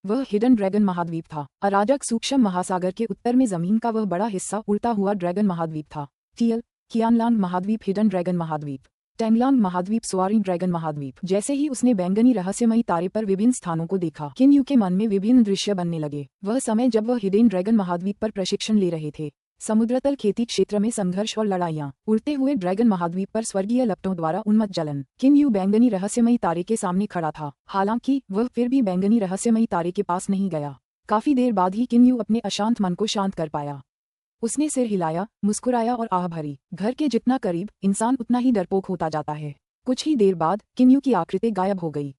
वह हिडन ड्रैगन महाद्वीप था। अराजक सूक्ष्म महासागर के उत्तर में जमीन का वह बड़ा हिस्सा उड़ता हुआ ड्रैगन महाद्वीप था। टियल कियानलांग महाद्वीप, हिडन ड्रैगन महाद्वीप, टैंगलांग महाद्वीप, स्वारी ड्रैगन महाद्वीप। जैसे ही उसने बैंगनी रहस्यमयी तारे पर विभिन्न स्थानों को देखा, किन यू के मन में विभिन्न दृश्य बनने लगे। वह समय जब वह हिडन ड्रैगन महाद्वीप पर प्रशिक्षण ले रहे थे, समुद्रतल खेती क्षेत्र में संघर्ष और लड़ाइयाँ, उड़ते हुए ड्रैगन महाद्वीप पर स्वर्गीय लपटों द्वारा उन्मत्त जलन। किन यू बैंगनी रहस्यमयी तारे के सामने खड़ा था। हालांकि वह फिर भी बैंगनी रहस्यमयी तारे के पास नहीं गया। काफी देर बाद ही किन यू अपने अशांत मन को शांत कर पाया। उसने सिर हिलाया, मुस्कुराया और आह भरी। घर के जितना करीब इंसान उतना ही डरपोक होता जाता है। कुछ ही देर बाद किन यू की आकृति गायब हो गई।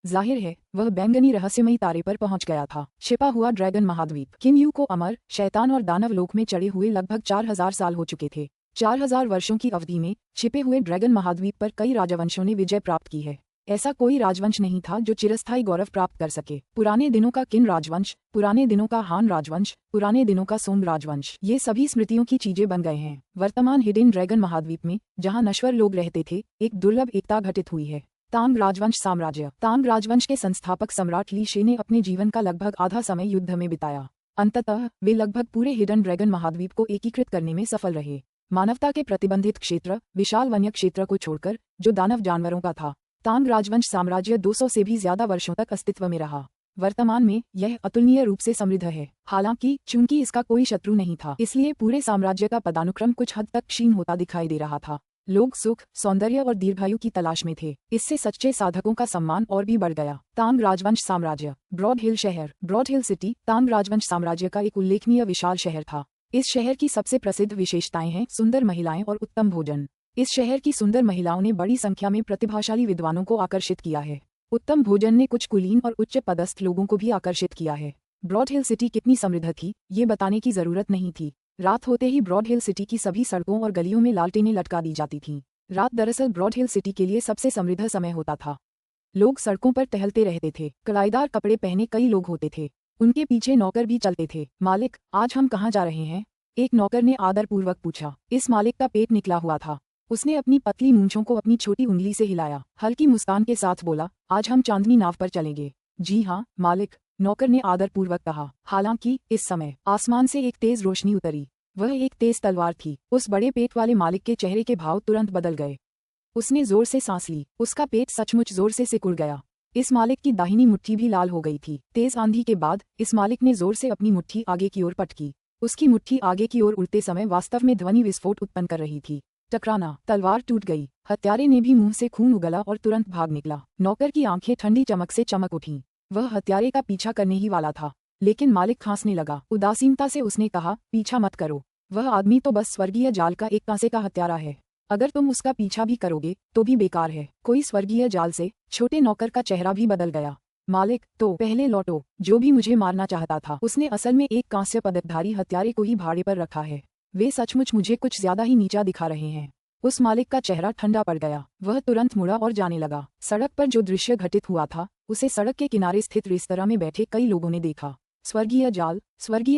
जाहिर है वह बैंगनी रहस्यमयी तारे पर पहुंच गया था। छिपा हुआ ड्रैगन महाद्वीप। किन यू को अमर, शैतान और दानव लोक में चढ़े हुए लगभग 4000 साल हो चुके थे। 4000 वर्षों की अवधि में छिपे हुए ड्रैगन महाद्वीप पर कई राजवंशों ने विजय प्राप्त की है। ऐसा कोई राजवंश नहीं था जो चिरस्थायी गौरव प्राप्त कर सके। पुराने दिनों का किन राजवंश, पुराने दिनों का हान राजवंश, पुराने दिनों का सोम राजवंश, ये सभी स्मृतियों की चीजें बन गए हैं। वर्तमान हिडन ड्रैगन महाद्वीप में जहां नश्वर लोग रहते थे, एक दुर्लभ एकता घटित हुई है। तांग राजवंश साम्राज्य। तांग राजवंश के संस्थापक सम्राट ली शे ने अपने जीवन का लगभग आधा समय युद्ध में बिताया। अंततः वे लगभग पूरे हिडन ड्रैगन महाद्वीप को एकीकृत करने में सफल रहे। मानवता के प्रतिबंधित क्षेत्र, विशाल वन्य क्षेत्र को छोड़कर, जो दानव जानवरों का था, तांग राजवंश साम्राज्य 200 से भी ज्यादा वर्षों तक अस्तित्व में रहा। वर्तमान में यह अतुलनीय रूप से समृद्ध है। हालांकि चूंकि इसका कोई शत्रु नहीं था, इसलिए पूरे साम्राज्य का पदानुक्रम कुछ हद तक क्षीण होता दिखाई दे रहा था। लोग सुख, सौंदर्य और दीर्घायु की तलाश में थे। इससे सच्चे साधकों का सम्मान और भी बढ़ गया। तांग राजवंश साम्राज्य। ब्रॉड हिल शहर। ब्रॉड हिल सिटी तांग राजवंश साम्राज्य का एक उल्लेखनीय विशाल शहर था। इस शहर की सबसे प्रसिद्ध विशेषताएं हैं सुंदर महिलाएं और उत्तम भोजन। इस शहर की सुंदर महिलाओं ने बड़ी संख्या में प्रतिभाशाली विद्वानों को आकर्षित किया है। उत्तम भोजन ने कुछ कुलीन और उच्च पदस्थ लोगों को भी आकर्षित किया है। ब्रॉड हिल सिटी कितनी समृद्ध थी, ये बताने की जरूरत नहीं थी। रात होते ही ब्रॉड हिल सिटी की सभी सड़कों और गलियों में लालटेनें लटका दी जाती थीं। रात दरअसल ब्रॉड हिल सिटी के लिए सबसे समृद्ध समय होता था। लोग सड़कों पर टहलते रहते थे। कड़ाईदार कपड़े पहने कई लोग होते थे। उनके पीछे नौकर भी चलते थे। मालिक, आज हम कहाँ जा रहे हैं? एक नौकर ने आदरपूर्वक पूछा। इस मालिक का पेट निकला हुआ था। उसने अपनी पतली मूंछों को अपनी छोटी उंगली से हिलाया। हल्की मुस्कान के साथ बोला, आज हम चांदनी नाव पर चलेंगे। जी हाँ मालिक, नौकर ने आदरपूर्वक कहा। हालांकि इस समय आसमान से एक तेज रोशनी उतरी। वह एक तेज तलवार थी। उस बड़े पेट वाले मालिक के चेहरे के भाव तुरंत बदल गए। उसने जोर से सांस ली। उसका पेट सचमुच जोर से सिकुड़ गया। इस मालिक की दाहिनी मुट्ठी भी लाल हो गई थी। तेज आंधी के बाद इस मालिक ने जोर से अपनी मुट्ठी आगे की ओर पटकी। उसकी मुट्ठी आगे की ओर उड़ते समय वास्तव में ध्वनि विस्फोट उत्पन्न कर रही थी। टकराना, तलवार टूट गई। हत्यारे ने भी मुंह से खून उगला और तुरंत भाग निकला। नौकर की आंखें ठंडी चमक से चमक उठीं। वह हत्यारे का पीछा करने ही वाला था, लेकिन मालिक खांसने लगा। उदासीनता से उसने कहा, पीछा मत करो। वह आदमी तो बस स्वर्गीय जाल का एक कांसे का हत्यारा है। अगर तुम उसका पीछा भी करोगे तो भी बेकार है। कोई स्वर्गीय जाल से? छोटे नौकर का चेहरा भी बदल गया। मालिक, तो पहले लौटो। जो भी मुझे मारना चाहता था, उसने असल में एक कांस्य पदकधारी हत्यारे को ही भाड़े पर रखा है। वे सचमुच मुझे कुछ ज्यादा ही नीचा दिखा रहे हैं। उस मालिक का चेहरा ठंडा पड़ गया। वह तुरंत मुड़ा और जाने लगा। सड़क पर जो दृश्य घटित हुआ था, उसे सड़क के किनारे स्थित रेस्तरां में बैठे कई लोगों ने देखा। स्वर्गीय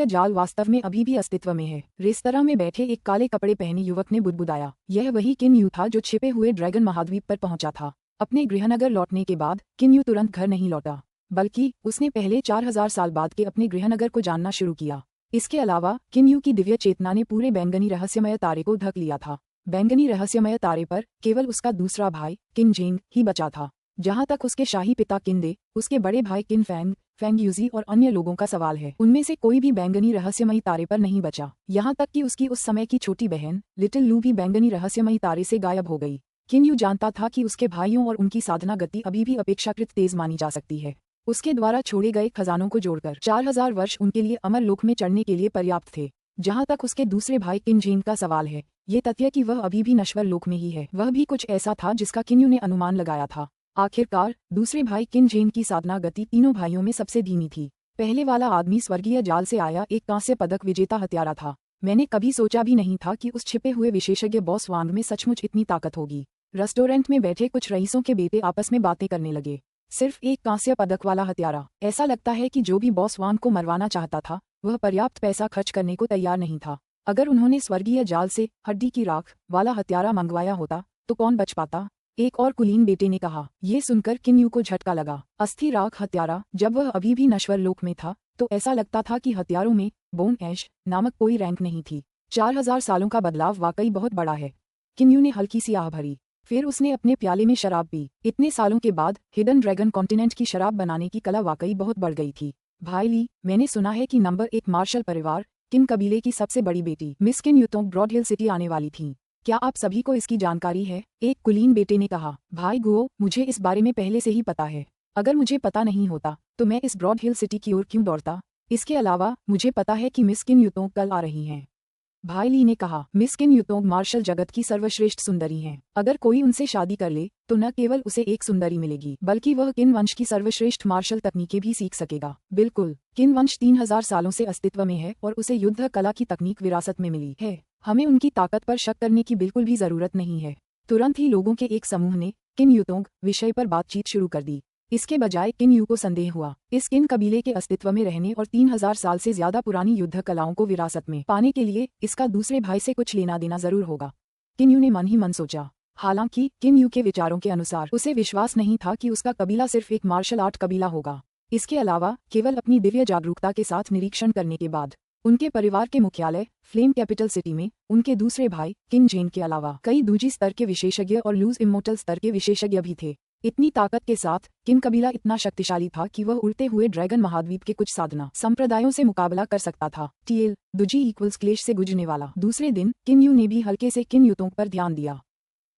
जाल वास्तव में अभी भी अस्तित्व में है। रेस्तरां में बैठे एक काले कपड़े पहने युवक ने बुदबुदाया। यह वही किन यू था जो छिपे हुए ड्रैगन महाद्वीप पर पहुंचा था। अपने गृहनगर लौटने के बाद किन यू तुरंत घर नहीं लौटा, बल्कि उसने पहले 4000 साल बाद के अपने गृहनगर को जानना शुरू किया। इसके अलावा किन यू की दिव्य चेतना ने पूरे बैंगनी रहस्यमय तारे को ढक लिया था। बैंगनी रहस्यमय तारे पर केवल उसका दूसरा भाई किन जेंग ही बचा था। जहां तक उसके शाही पिता किंदे, उसके बड़े भाई किन फैंग यूजी और अन्य लोगों का सवाल है, उनमें से कोई भी बैंगनी रहस्यमयी तारे पर नहीं बचा। यहाँ तक कि उसकी उस समय की छोटी बहन लिटिल लू भी बैंगनी रहस्यमयी तारे से गायब हो गई। किन यू जानता था कि उसके भाइयों और उनकी साधना गति अभी भी अपेक्षाकृत तेज मानी जा सकती है। उसके द्वारा छोड़े गए खजानों को जोड़कर 4000 वर्ष उनके लिए अमर लोक में चढ़ने के लिए पर्याप्त थे। जहां तक उसके दूसरे भाई किनजेन का सवाल है, ये तथ्य कि वह अभी भी नश्वर लोक में ही है, वह भी कुछ ऐसा था जिसका किन्यू ने अनुमान लगाया था। आखिरकार दूसरे भाई किनजेन की साधना गति तीनों भाइयों में सबसे धीमी थी। पहले वाला आदमी स्वर्गीय जाल से आया एक कांस्य पदक विजेता हत्यारा था। मैंने कभी सोचा भी नहीं था कि उस छिपे हुए विशेषज्ञ बॉस वांग में सचमुच इतनी ताकत होगी। रेस्टोरेंट में बैठे कुछ रईसों के बेटे आपस में बातें करने लगे। सिर्फ एक कांस्य पदक वाला हत्यारा, ऐसा लगता है कि जो भी बॉस वांग को मरवाना चाहता था वह पर्याप्त पैसा खर्च करने को तैयार नहीं था। अगर उन्होंने स्वर्गीय जाल से हड्डी की राख वाला हत्यारा मंगवाया होता तो कौन बच पाता, एक और कुलीन बेटे ने कहा। ये सुनकर किन्यू को झटका लगा। अस्थि राख हत्यारा, जब वह अभी भी नश्वर लोक में था तो ऐसा लगता था कि हथियारों में बोन ऐश नामक कोई रैंक नहीं थी। 4000 सालों का बदलाव वाकई बहुत बड़ा है। किन्यू ने हल्की सी आह भरी, फिर उसने अपने प्याले में शराब पी। इतने सालों के बाद हिडन ड्रैगन कॉन्टिनेंट की शराब बनाने की कला वाकई बहुत बढ़ गई थी। भाई ली, मैंने सुना है कि नंबर 1 मार्शल परिवार किन कबीले की सबसे बड़ी बेटी मिस किन युतोंग ब्रॉड हिल सिटी आने वाली थी। क्या आप सभी को इसकी जानकारी है? एक कुलीन बेटे ने कहा। भाई गुओ, मुझे इस बारे में पहले से ही पता है। अगर मुझे पता नहीं होता तो मैं इस ब्रॉड हिल सिटी की ओर क्यों दौड़ता। इसके अलावा मुझे पता है कि मिस किन युतोंग कल आ रही हैं। भाई ली ने कहा। मिस किन युतोंग मार्शल जगत की सर्वश्रेष्ठ सुंदरी हैं। अगर कोई उनसे शादी कर ले तो न केवल उसे एक सुंदरी मिलेगी बल्कि वह किन वंश की सर्वश्रेष्ठ मार्शल तकनीकें भी सीख सकेगा। बिल्कुल, किन वंश 3000 सालों से अस्तित्व में है और उसे युद्ध कला की तकनीक विरासत में मिली है। हमें उनकी ताकत पर शक करने की बिल्कुल भी जरूरत नहीं है। तुरंत ही लोगों के एक समूह ने किन युतोंग विषय पर बातचीत शुरू कर दी। इसके बजाय किन यू को संदेह हुआ। इस किन कबीले के अस्तित्व में रहने और 3000 साल से ज्यादा पुरानी युद्ध कलाओं को विरासत में पाने के लिए इसका दूसरे भाई से कुछ लेना देना जरूर होगा। किन यू ने मन ही मन सोचा। हालांकि किन यू के विचारों के अनुसार उसे विश्वास नहीं था कि उसका कबीला सिर्फ एक मार्शल आर्ट कबीला होगा। इसके अलावा केवल अपनी दिव्य जागरूकता के साथ निरीक्षण करने के बाद उनके परिवार के मुख्यालय फ्लेम कैपिटल सिटी में उनके दूसरे भाई किन जेन के अलावा कई दूजी स्तर के विशेषज्ञ और लूज इमोर्टल स्तर के विशेषज्ञ भी थे। इतनी ताकत के साथ किन कबीला इतना शक्तिशाली था कि वह उड़ते हुए ड्रैगन महाद्वीप के कुछ साधना संप्रदायों से मुकाबला कर सकता था। टीएल दुजी इक्वल्स क्लेश से गुजरने वाला। दूसरे दिन किन यू ने भी हल्के से किन युतों पर ध्यान दिया।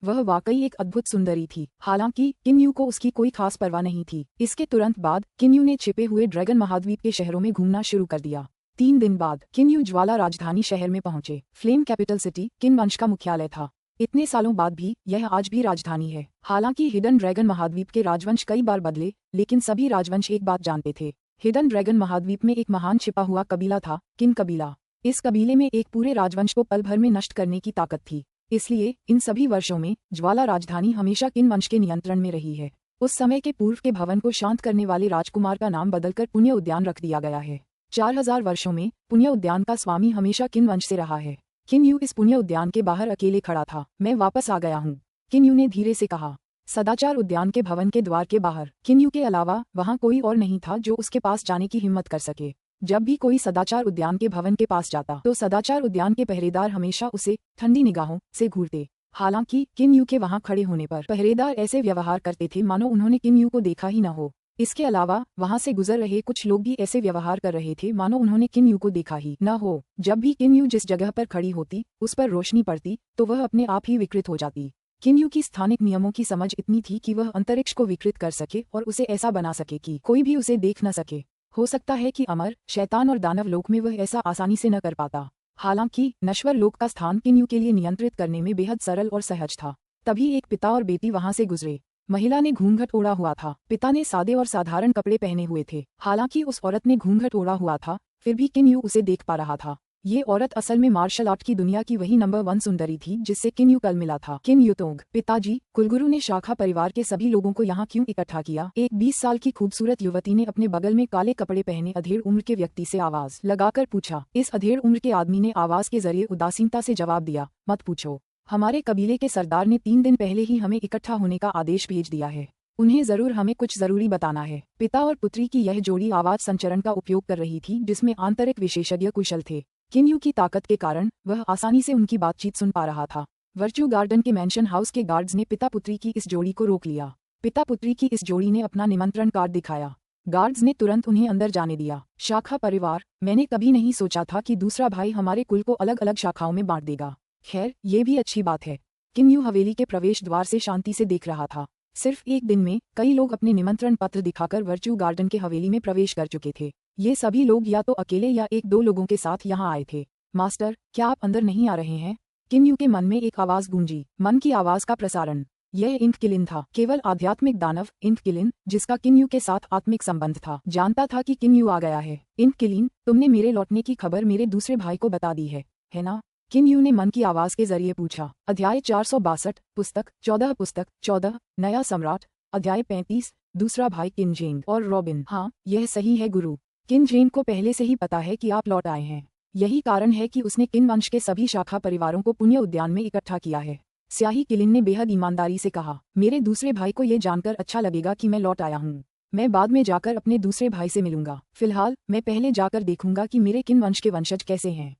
वह वाकई एक अद्भुत सुंदरी थी। हालांकि किन यू को उसकी कोई खास परवाह नहीं थी। इसके तुरंत बाद किन यू ने छिपे हुए ड्रैगन महाद्वीप के शहरों में घूमना शुरू कर दिया। 3 दिन बाद किन यू ज्वाला राजधानी शहर में पहुंचे। फ्लेम कैपिटल सिटी किन वंश का मुख्यालय था। इतने सालों बाद भी यह आज भी राजधानी है। हालांकि हिडन ड्रैगन महाद्वीप के राजवंश कई बार बदले, लेकिन सभी राजवंश एक बात जानते थे। हिडन ड्रैगन महाद्वीप में एक महान छिपा हुआ कबीला था, किन कबीला। इस कबीले में एक पूरे राजवंश को पल भर में नष्ट करने की ताकत थी। इसलिए इन सभी वर्षों में ज्वाला राजधानी हमेशा किन वंश के नियंत्रण में रही है। उस समय के पूर्व के भवन को शांत करने वाले राजकुमार का नाम बदलकर पुण्य उद्यान रख दिया गया है। 4000 वर्षों में पुण्य उद्यान का स्वामी हमेशा किन वंश से रहा है। किन यू इस पुण्य उद्यान के बाहर अकेले खड़ा था। मैं वापस आ गया हूँ, किन यू ने धीरे से कहा। सदाचार उद्यान के भवन के द्वार के बाहर किन यू के अलावा वहाँ कोई और नहीं था जो उसके पास जाने की हिम्मत कर सके। जब भी कोई सदाचार उद्यान के भवन के पास जाता तो सदाचार उद्यान के पहरेदार हमेशा उसे ठंडी निगाहों से घूरते। हालांकि किन यू के वहाँ खड़े होने पर पहरेदार ऐसे व्यवहार करते थे मानो उन्होंने किन यू को देखा ही न हो। इसके अलावा वहां से गुजर रहे कुछ लोग भी ऐसे व्यवहार कर रहे थे मानो उन्होंने किन यू को देखा ही न हो। जब भी किन यू जिस जगह पर खड़ी होती उस पर रोशनी पड़ती तो वह अपने आप ही विकृत हो जाती। किन यू की स्थानिक नियमों की समझ इतनी थी कि वह अंतरिक्ष को विकृत कर सके और उसे ऐसा बना सके कि कोई भी उसे देख न सके। हो सकता है कि अमर, शैतान और दानव लोक में वह ऐसा आसानी से न कर पाता। हालांकि नश्वर लोक का स्थान किन यू के लिए नियंत्रित करने में बेहद सरल और सहज था। तभी एक पिता और बेटी वहां से गुजरे। महिला ने घूंघट ओढ़ा हुआ था। पिता ने सादे और साधारण कपड़े पहने हुए थे। हालांकि उस औरत ने घूंघट ओढ़ा हुआ था, फिर भी किन यू उसे देख पा रहा था। ये औरत असल में मार्शल आर्ट की दुनिया की वही नंबर 1 सुंदरी थी जिससे किन यू कल मिला था। किन युतोंग, पिताजी, कुलगुरु ने शाखा परिवार के सभी लोगों को यहाँ क्यों इकट्ठा किया? एक 20 साल की खूबसूरत युवती ने अपने बगल में काले कपड़े पहने अधेड़ उम्र के व्यक्ति से आवाज लगाकर पूछा। इस अधेड़ उम्र के आदमी ने आवाज के जरिए उदासीनता से जवाब दिया, मत पूछो। हमारे कबीले के सरदार ने 3 दिन पहले ही हमें इकट्ठा होने का आदेश भेज दिया है। उन्हें जरूर हमें कुछ जरूरी बताना है। पिता और पुत्री की यह जोड़ी आवाज संचरण का उपयोग कर रही थी जिसमें आंतरिक विशेषज्ञ कुशल थे। किन यू की ताकत के कारण वह आसानी से उनकी बातचीत सुन पा रहा था। वर्चू गार्डन के मैंशन हाउस के गार्ड्स ने पिता पुत्री की इस जोड़ी को रोक लिया। पिता पुत्री की इस जोड़ी ने अपना निमंत्रण कार्ड दिखाया। गार्ड्स ने तुरंत उन्हें अंदर जाने दिया। शाखा परिवार, मैंने कभी नहीं सोचा था कि दूसरा भाई हमारे कुल को अलग अलग शाखाओं में बांट देगा। खैर, ये भी अच्छी बात है। किन यू हवेली के प्रवेश द्वार से शांति से देख रहा था। सिर्फ एक दिन में कई लोग अपने निमंत्रण पत्र दिखाकर वर्च्यू गार्डन के हवेली में प्रवेश कर चुके थे। ये सभी लोग या तो अकेले या एक दो लोगों के साथ यहाँ आए थे। मास्टर, क्या आप अंदर नहीं आ रहे हैं? किन यू के मन में एक आवाज गूंजी। मन की आवाज का प्रसारण। यह इंक्विलिन था, केवल आध्यात्मिक दानव इंक्विलिन, जिसका किन यू के साथ आत्मिक संबंध था। जानता था कि किन यू आ गया है। इंक्विलिन, तुमने मेरे लौटने की खबर मेरे दूसरे भाई को बता दी है ना? किन यू ने मन की आवाज के जरिए पूछा। अध्याय 462, पुस्तक 14 नया सम्राट, अध्याय 35, दूसरा भाई किन जेंग और रॉबिन। हाँ, यह सही है गुरु। किन जेंग को पहले से ही पता है कि आप लौट आए हैं। यही कारण है कि उसने किन वंश के सभी शाखा परिवारों को पुण्य उद्यान में इकट्ठा किया है। स्याही किलिन ने बेहद ईमानदारी से कहा, मेरे दूसरे भाई को ये जानकर अच्छा लगेगा कि मैं लौट आया हूँ। मैं बाद में जाकर अपने दूसरे भाई से मिलूंगा। फिलहाल मैं पहले जाकर देखूंगा कि मेरे किन वंश के वंशज कैसे हैं।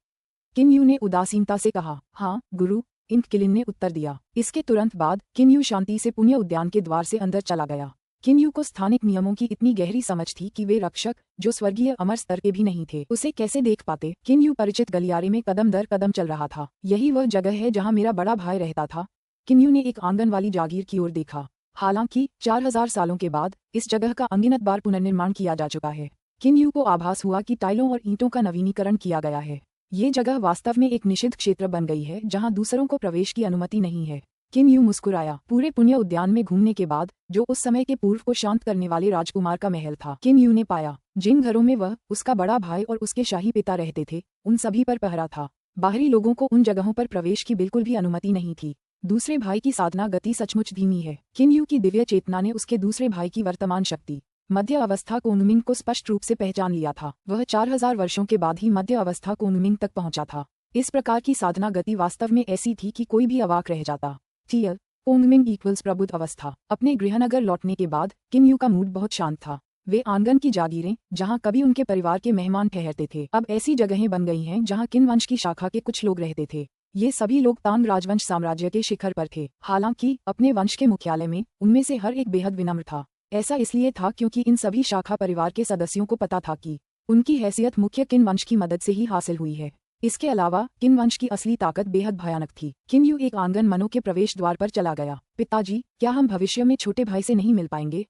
किन यू ने उदासीनता से कहा। हाँ गुरु, इंक्विलिन ने उत्तर दिया। इसके तुरंत बाद किन यू शांति से पुण्य उद्यान के द्वार से अंदर चला गया। किन यू को स्थानिक नियमों की इतनी गहरी समझ थी कि वे रक्षक, जो स्वर्गीय अमर स्तर के भी नहीं थे, उसे कैसे देख पाते। किन यू परिचित गलियारे में कदम दर कदम चल रहा था। यही वह जगह है जहाँ मेरा बड़ा भाई रहता था। किन यू ने एक आंगन वाली जागीर की ओर देखा। हालांकि 4000 सालों के बाद इस जगह का अनगिनत बार पुनर्निर्माण किया जा चुका है। किन यू को आभास हुआ कि टाइलों और ईंटों का नवीनीकरण किया गया है। ये जगह वास्तव में एक निषिद्ध क्षेत्र बन गई है जहां दूसरों को प्रवेश की अनुमति नहीं है। किन यू मुस्कुराया। पूरे पुण्य उद्यान में घूमने के बाद, जो उस समय के पूर्व को शांत करने वाले राजकुमार का महल था, किन यू ने पाया जिन घरों में वह, उसका बड़ा भाई और उसके शाही पिता रहते थे, उन सभी पर पहरा था। बाहरी लोगों को उन जगहों पर प्रवेश की बिल्कुल भी अनुमति नहीं थी। दूसरे भाई की साधना गति सचमुच धीमी है। किन यू की दिव्य चेतना ने उसके दूसरे भाई की वर्तमान शक्ति, मध्य अवस्था कोनुमिंग को स्पष्ट रूप से पहचान लिया था। वह 4000 वर्षों के बाद ही मध्य अवस्था कोनुमिंग तक पहुंचा था। इस प्रकार की साधना गति वास्तव में ऐसी थी कि कोई भी अवाक रह जाता। टीएल कोनुमिंग इक्वल्स प्रबुद्ध अवस्था। अपने गृहनगर लौटने के बाद किन यू का मूड बहुत शांत था। वे आंगन की जागीरें, जहां कभी उनके परिवार के मेहमान ठहरते थे, अब ऐसी जगहें बन गई हैं जहां किन वंश की शाखा के कुछ लोग रहते थे। ये सभी लोग तांग राजवंश साम्राज्य के शिखर पर थे। हालांकि अपने वंश के मुख्यालय में उनमें से हर एक बेहद विनम्र था। ऐसा इसलिए था क्योंकि इन सभी शाखा परिवार के सदस्यों को पता था कि उनकी हैसियत मुख्य किन वंश की मदद से ही हासिल हुई है। इसके अलावा किन वंश की असली ताकत बेहद भयानक थी। किन यू एक आंगन मनो के प्रवेश द्वार पर चला गया। पिताजी, क्या हम भविष्य में छोटे भाई से नहीं मिल पाएंगे?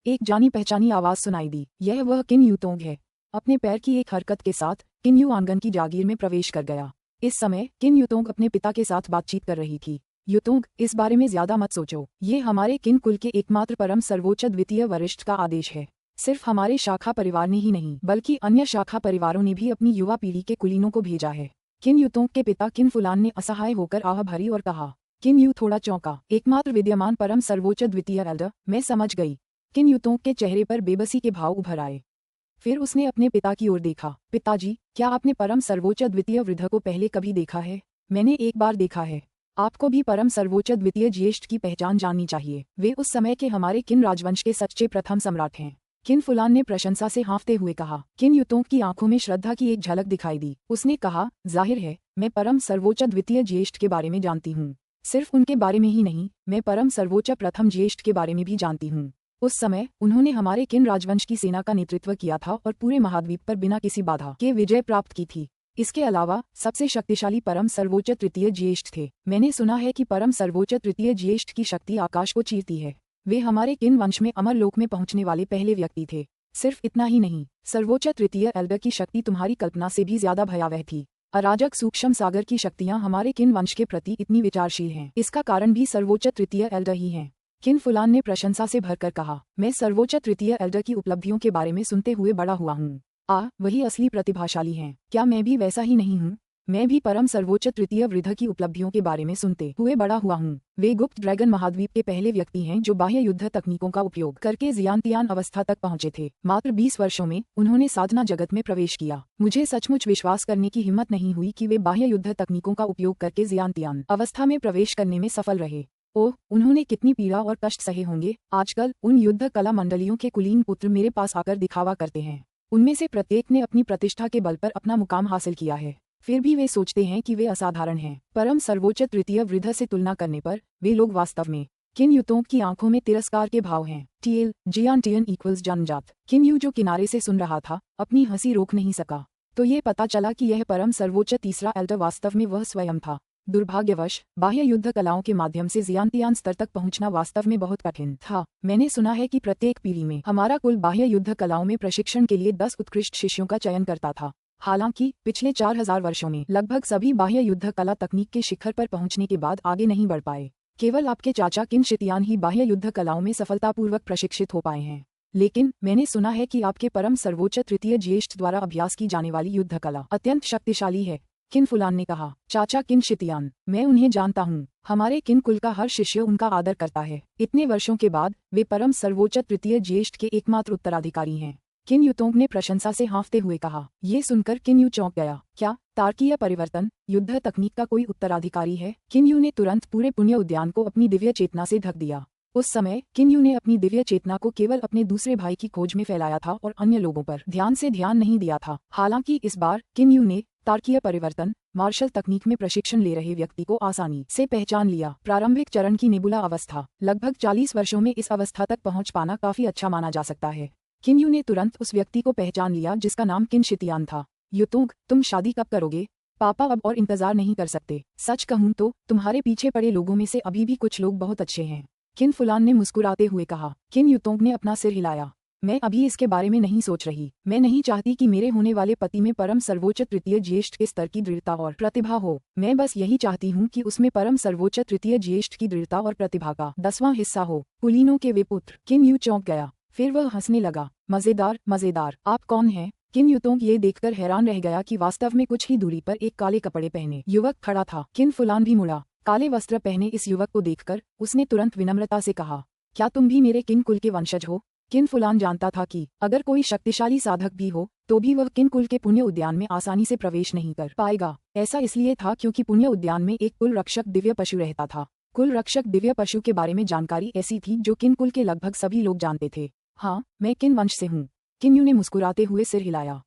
एक जानी पहचानी आवाज सुनाई दी। यह वह किन यूतोंग है। अपने पैर की एक हरकत के साथ किन यू आंगन की जागीर में प्रवेश कर गया। इस समय किन यूतोंग अपने पिता के साथ बातचीत कर रही थी। यूतोंग, इस बारे में ज्यादा मत सोचो। ये हमारे किन कुल के एकमात्र परम सर्वोच्च द्वितीय वरिष्ठ का आदेश है। सिर्फ हमारे शाखा परिवार ने ही नहीं, बल्कि अन्य शाखा परिवारों ने भी अपनी युवा पीढ़ी के कुलीनों को भेजा है। किन यूतोंग के पिता किन फुलान ने असहाय होकर आह भरी और कहा। किन यू थोड़ा चौंका। एकमात्र विद्यमान परम सर्वोच्च द्वितीय एल्डर, मैं समझ गई। किन यूतोंग के चेहरे पर बेबसी के भाव उभर आए। फिर उसने अपने पिता की ओर देखा। पिताजी, क्या आपने परम सर्वोच्च द्वितीय वृद्ध को पहले कभी देखा है? मैंने एक बार देखा है। आपको भी परम सर्वोच्च द्वितीय ज्येष्ठ की पहचान जाननी चाहिए। वे उस समय के हमारे किन राजवंश के सच्चे प्रथम सम्राट हैं। किन फुलान ने प्रशंसा से हाँफते हुए कहा। किन यूतोंग की आंखों में श्रद्धा की एक झलक दिखाई दी। उसने कहा, जाहिर है, मैं परम सर्वोच्च द्वितीय ज्येष्ठ के बारे में जानती हूँ। सिर्फ उनके बारे में ही नहीं, मैं परम सर्वोच्च प्रथम ज्येष्ठ के बारे में भी जानती हूँ। उस समय उन्होंने हमारे किन राजवंश की सेना का नेतृत्व किया था और पूरे महाद्वीप पर बिना किसी बाधा के विजय प्राप्त की थी। इसके अलावा सबसे शक्तिशाली परम सर्वोच्च तृतीय ज्येष्ठ थे। मैंने सुना है कि परम सर्वोच्च तृतीय ज्येष्ठ की शक्ति आकाश को चीरती है। वे हमारे किन वंश में अमर लोक में पहुंचने वाले पहले व्यक्ति थे। सिर्फ इतना ही नहीं, सर्वोच्च तृतीय एल्डर की शक्ति तुम्हारी कल्पना से भी ज्यादा भयावह थी। अराजक सूक्ष्म सागर की शक्तियां हमारे किन वंश के प्रति इतनी विचारशील हैं, इसका कारण भी सर्वोच्च तृतीय एल्डर ही हैं। किन फुलान ने प्रशंसा से भरकर कहा। मैं सर्वोच्च तृतीय एल्डर की उपलब्धियों के बारे में सुनते हुए बड़ा हुआ हूँ। वही असली प्रतिभाशाली हैं। क्या मैं भी वैसा ही नहीं हूँ? मैं भी परम सर्वोच्च तृतीय वृद्ध की उपलब्धियों के बारे में सुनते हुए बड़ा हुआ हूँ। वे गुप्त ड्रैगन महाद्वीप के पहले व्यक्ति हैं जो बाह्य युद्ध तकनीकों का उपयोग करके जियांतियान अवस्था तक पहुंचे थे। मात्र 20 वर्षों में उन्होंने साधना जगत में प्रवेश किया। मुझे सचमुच विश्वास करने की हिम्मत नहीं हुई कि वे बाह्य युद्ध तकनीकों का उपयोग करके जियांतियान अवस्था में प्रवेश करने में सफल रहे। ओह, उन्होंने कितनी पीड़ा और कष्ट सहे होंगे। आजकल उन युद्ध कला मंडलियों के कुलीन पुत्र मेरे पास आकर दिखावा करते हैं। उनमें से प्रत्येक ने अपनी प्रतिष्ठा के बल पर अपना मुकाम हासिल किया है। फिर भी वे सोचते हैं कि वे असाधारण हैं। परम सर्वोच्च तृतीय वृद्ध से तुलना करने पर वे लोग वास्तव में किन यूतों की आंखों में तिरस्कार के भाव हैं। टीएल जियांटियन इक्वल्स जनजात। किन यू जो किनारे से सुन रहा था, अपनी हंसी रोक नहीं सका। तो ये पता चला कि यह परम सर्वोच्च तीसरा एल्डर वास्तव में वह स्वयं था। दुर्भाग्यवश बाह्य युद्ध कलाओं के माध्यम से जियांतियान स्तर तक पहुंचना वास्तव में बहुत कठिन था। मैंने सुना है कि प्रत्येक पीढ़ी में हमारा कुल बाह्य युद्ध कलाओं में प्रशिक्षण के लिए 10 उत्कृष्ट शिष्यों का चयन करता था। हालांकि पिछले 4000 वर्षों में लगभग सभी बाह्य युद्ध कला तकनीक के शिखर पर पहुंचने के बाद आगे नहीं बढ़ पाए। केवल आपके चाचा किन शितियान ही बाह्य युद्ध कलाओं में सफलतापूर्वक प्रशिक्षित हो पाए हैं। लेकिन मैंने सुना है कि आपके परम सर्वोच्च तृतीय ज्येष्ठ द्वारा अभ्यास की जाने वाली युद्ध कला अत्यंत शक्तिशाली है। किन फुलान ने कहा। चाचा किन शितियान, मैं उन्हें जानता हूँ। हमारे किन कुल का हर शिष्य उनका आदर करता है। इतने वर्षों के बाद वे परम सर्वोच्च तृतीय ज्येष्ठ के एकमात्र उत्तराधिकारी हैं। किन युतोंग ने प्रशंसा से हाँफते हुए कहा। ये सुनकर किन यू चौंक गया। क्या तार्कीय परिवर्तन युद्ध तकनीक का कोई उत्तराधिकारी है? किन यू ने तुरंत पूरे पुण्य उद्यान को अपनी दिव्य चेतना से ढक दिया। उस समय किन यू ने अपनी दिव्य चेतना को केवल अपने दूसरे भाई की खोज में फैलाया था और अन्य लोगों पर ध्यान नहीं दिया था। हालांकि इस बार किन यू ने तार्कीय परिवर्तन मार्शल तकनीक में प्रशिक्षण ले रहे व्यक्ति को आसानी से पहचान लिया। प्रारंभिक चरण की नेबुला अवस्था, लगभग 40 वर्षों में इस अवस्था तक पहुंच पाना काफी अच्छा माना जा सकता है। किन यू ने तुरंत उस व्यक्ति को पहचान लिया जिसका नाम किन शितियान था। युतोंग, तुम शादी कब करोगे? पापा अब और इंतजार नहीं कर सकते। सच कहूँ तो तुम्हारे पीछे पड़े लोगों में से अभी भी कुछ लोग बहुत अच्छे हैं। किन फुलान ने मुस्कुराते हुए कहा। किन युतोंग ने अपना सिर हिलाया। मैं अभी इसके बारे में नहीं सोच रही। मैं नहीं चाहती कि मेरे होने वाले पति में परम सर्वोच्च तृतीय ज्येष्ठ के स्तर की दृढ़ता और प्रतिभा हो। मैं बस यही चाहती हूँ कि उसमें परम सर्वोच्च तृतीय ज्येष्ठ की दृढ़ता और प्रतिभा का 10वां हिस्सा हो। कुलीनों के वे पुत्र। किन यू चौंक गया। फिर वह हंसने लगा। मजेदार मजेदार, आप कौन हैं? किन युतोंग ये देखकर हैरान रह गया कि वास्तव में कुछ ही दूरी पर एक काले कपड़े पहने युवक खड़ा था। किन फुलान भी मुड़ा। काले वस्त्र पहने इस युवक को देखकर उसने तुरंत विनम्रता से कहा, क्या तुम भी मेरे किन कुल के वंशज हो? किन फुलान जानता था कि अगर कोई शक्तिशाली साधक भी हो तो भी वह किन कुल के पुण्य उद्यान में आसानी से प्रवेश नहीं कर पाएगा। ऐसा इसलिए था क्योंकि पुण्य उद्यान में एक कुल रक्षक दिव्य पशु रहता था। कुल रक्षक दिव्य पशु के बारे में जानकारी ऐसी थी जो किन कुल के लगभग सभी लोग जानते थे। हाँ, मैं किन वंश से हूँ। किन यू ने मुस्कुराते हुए सिर हिलाया।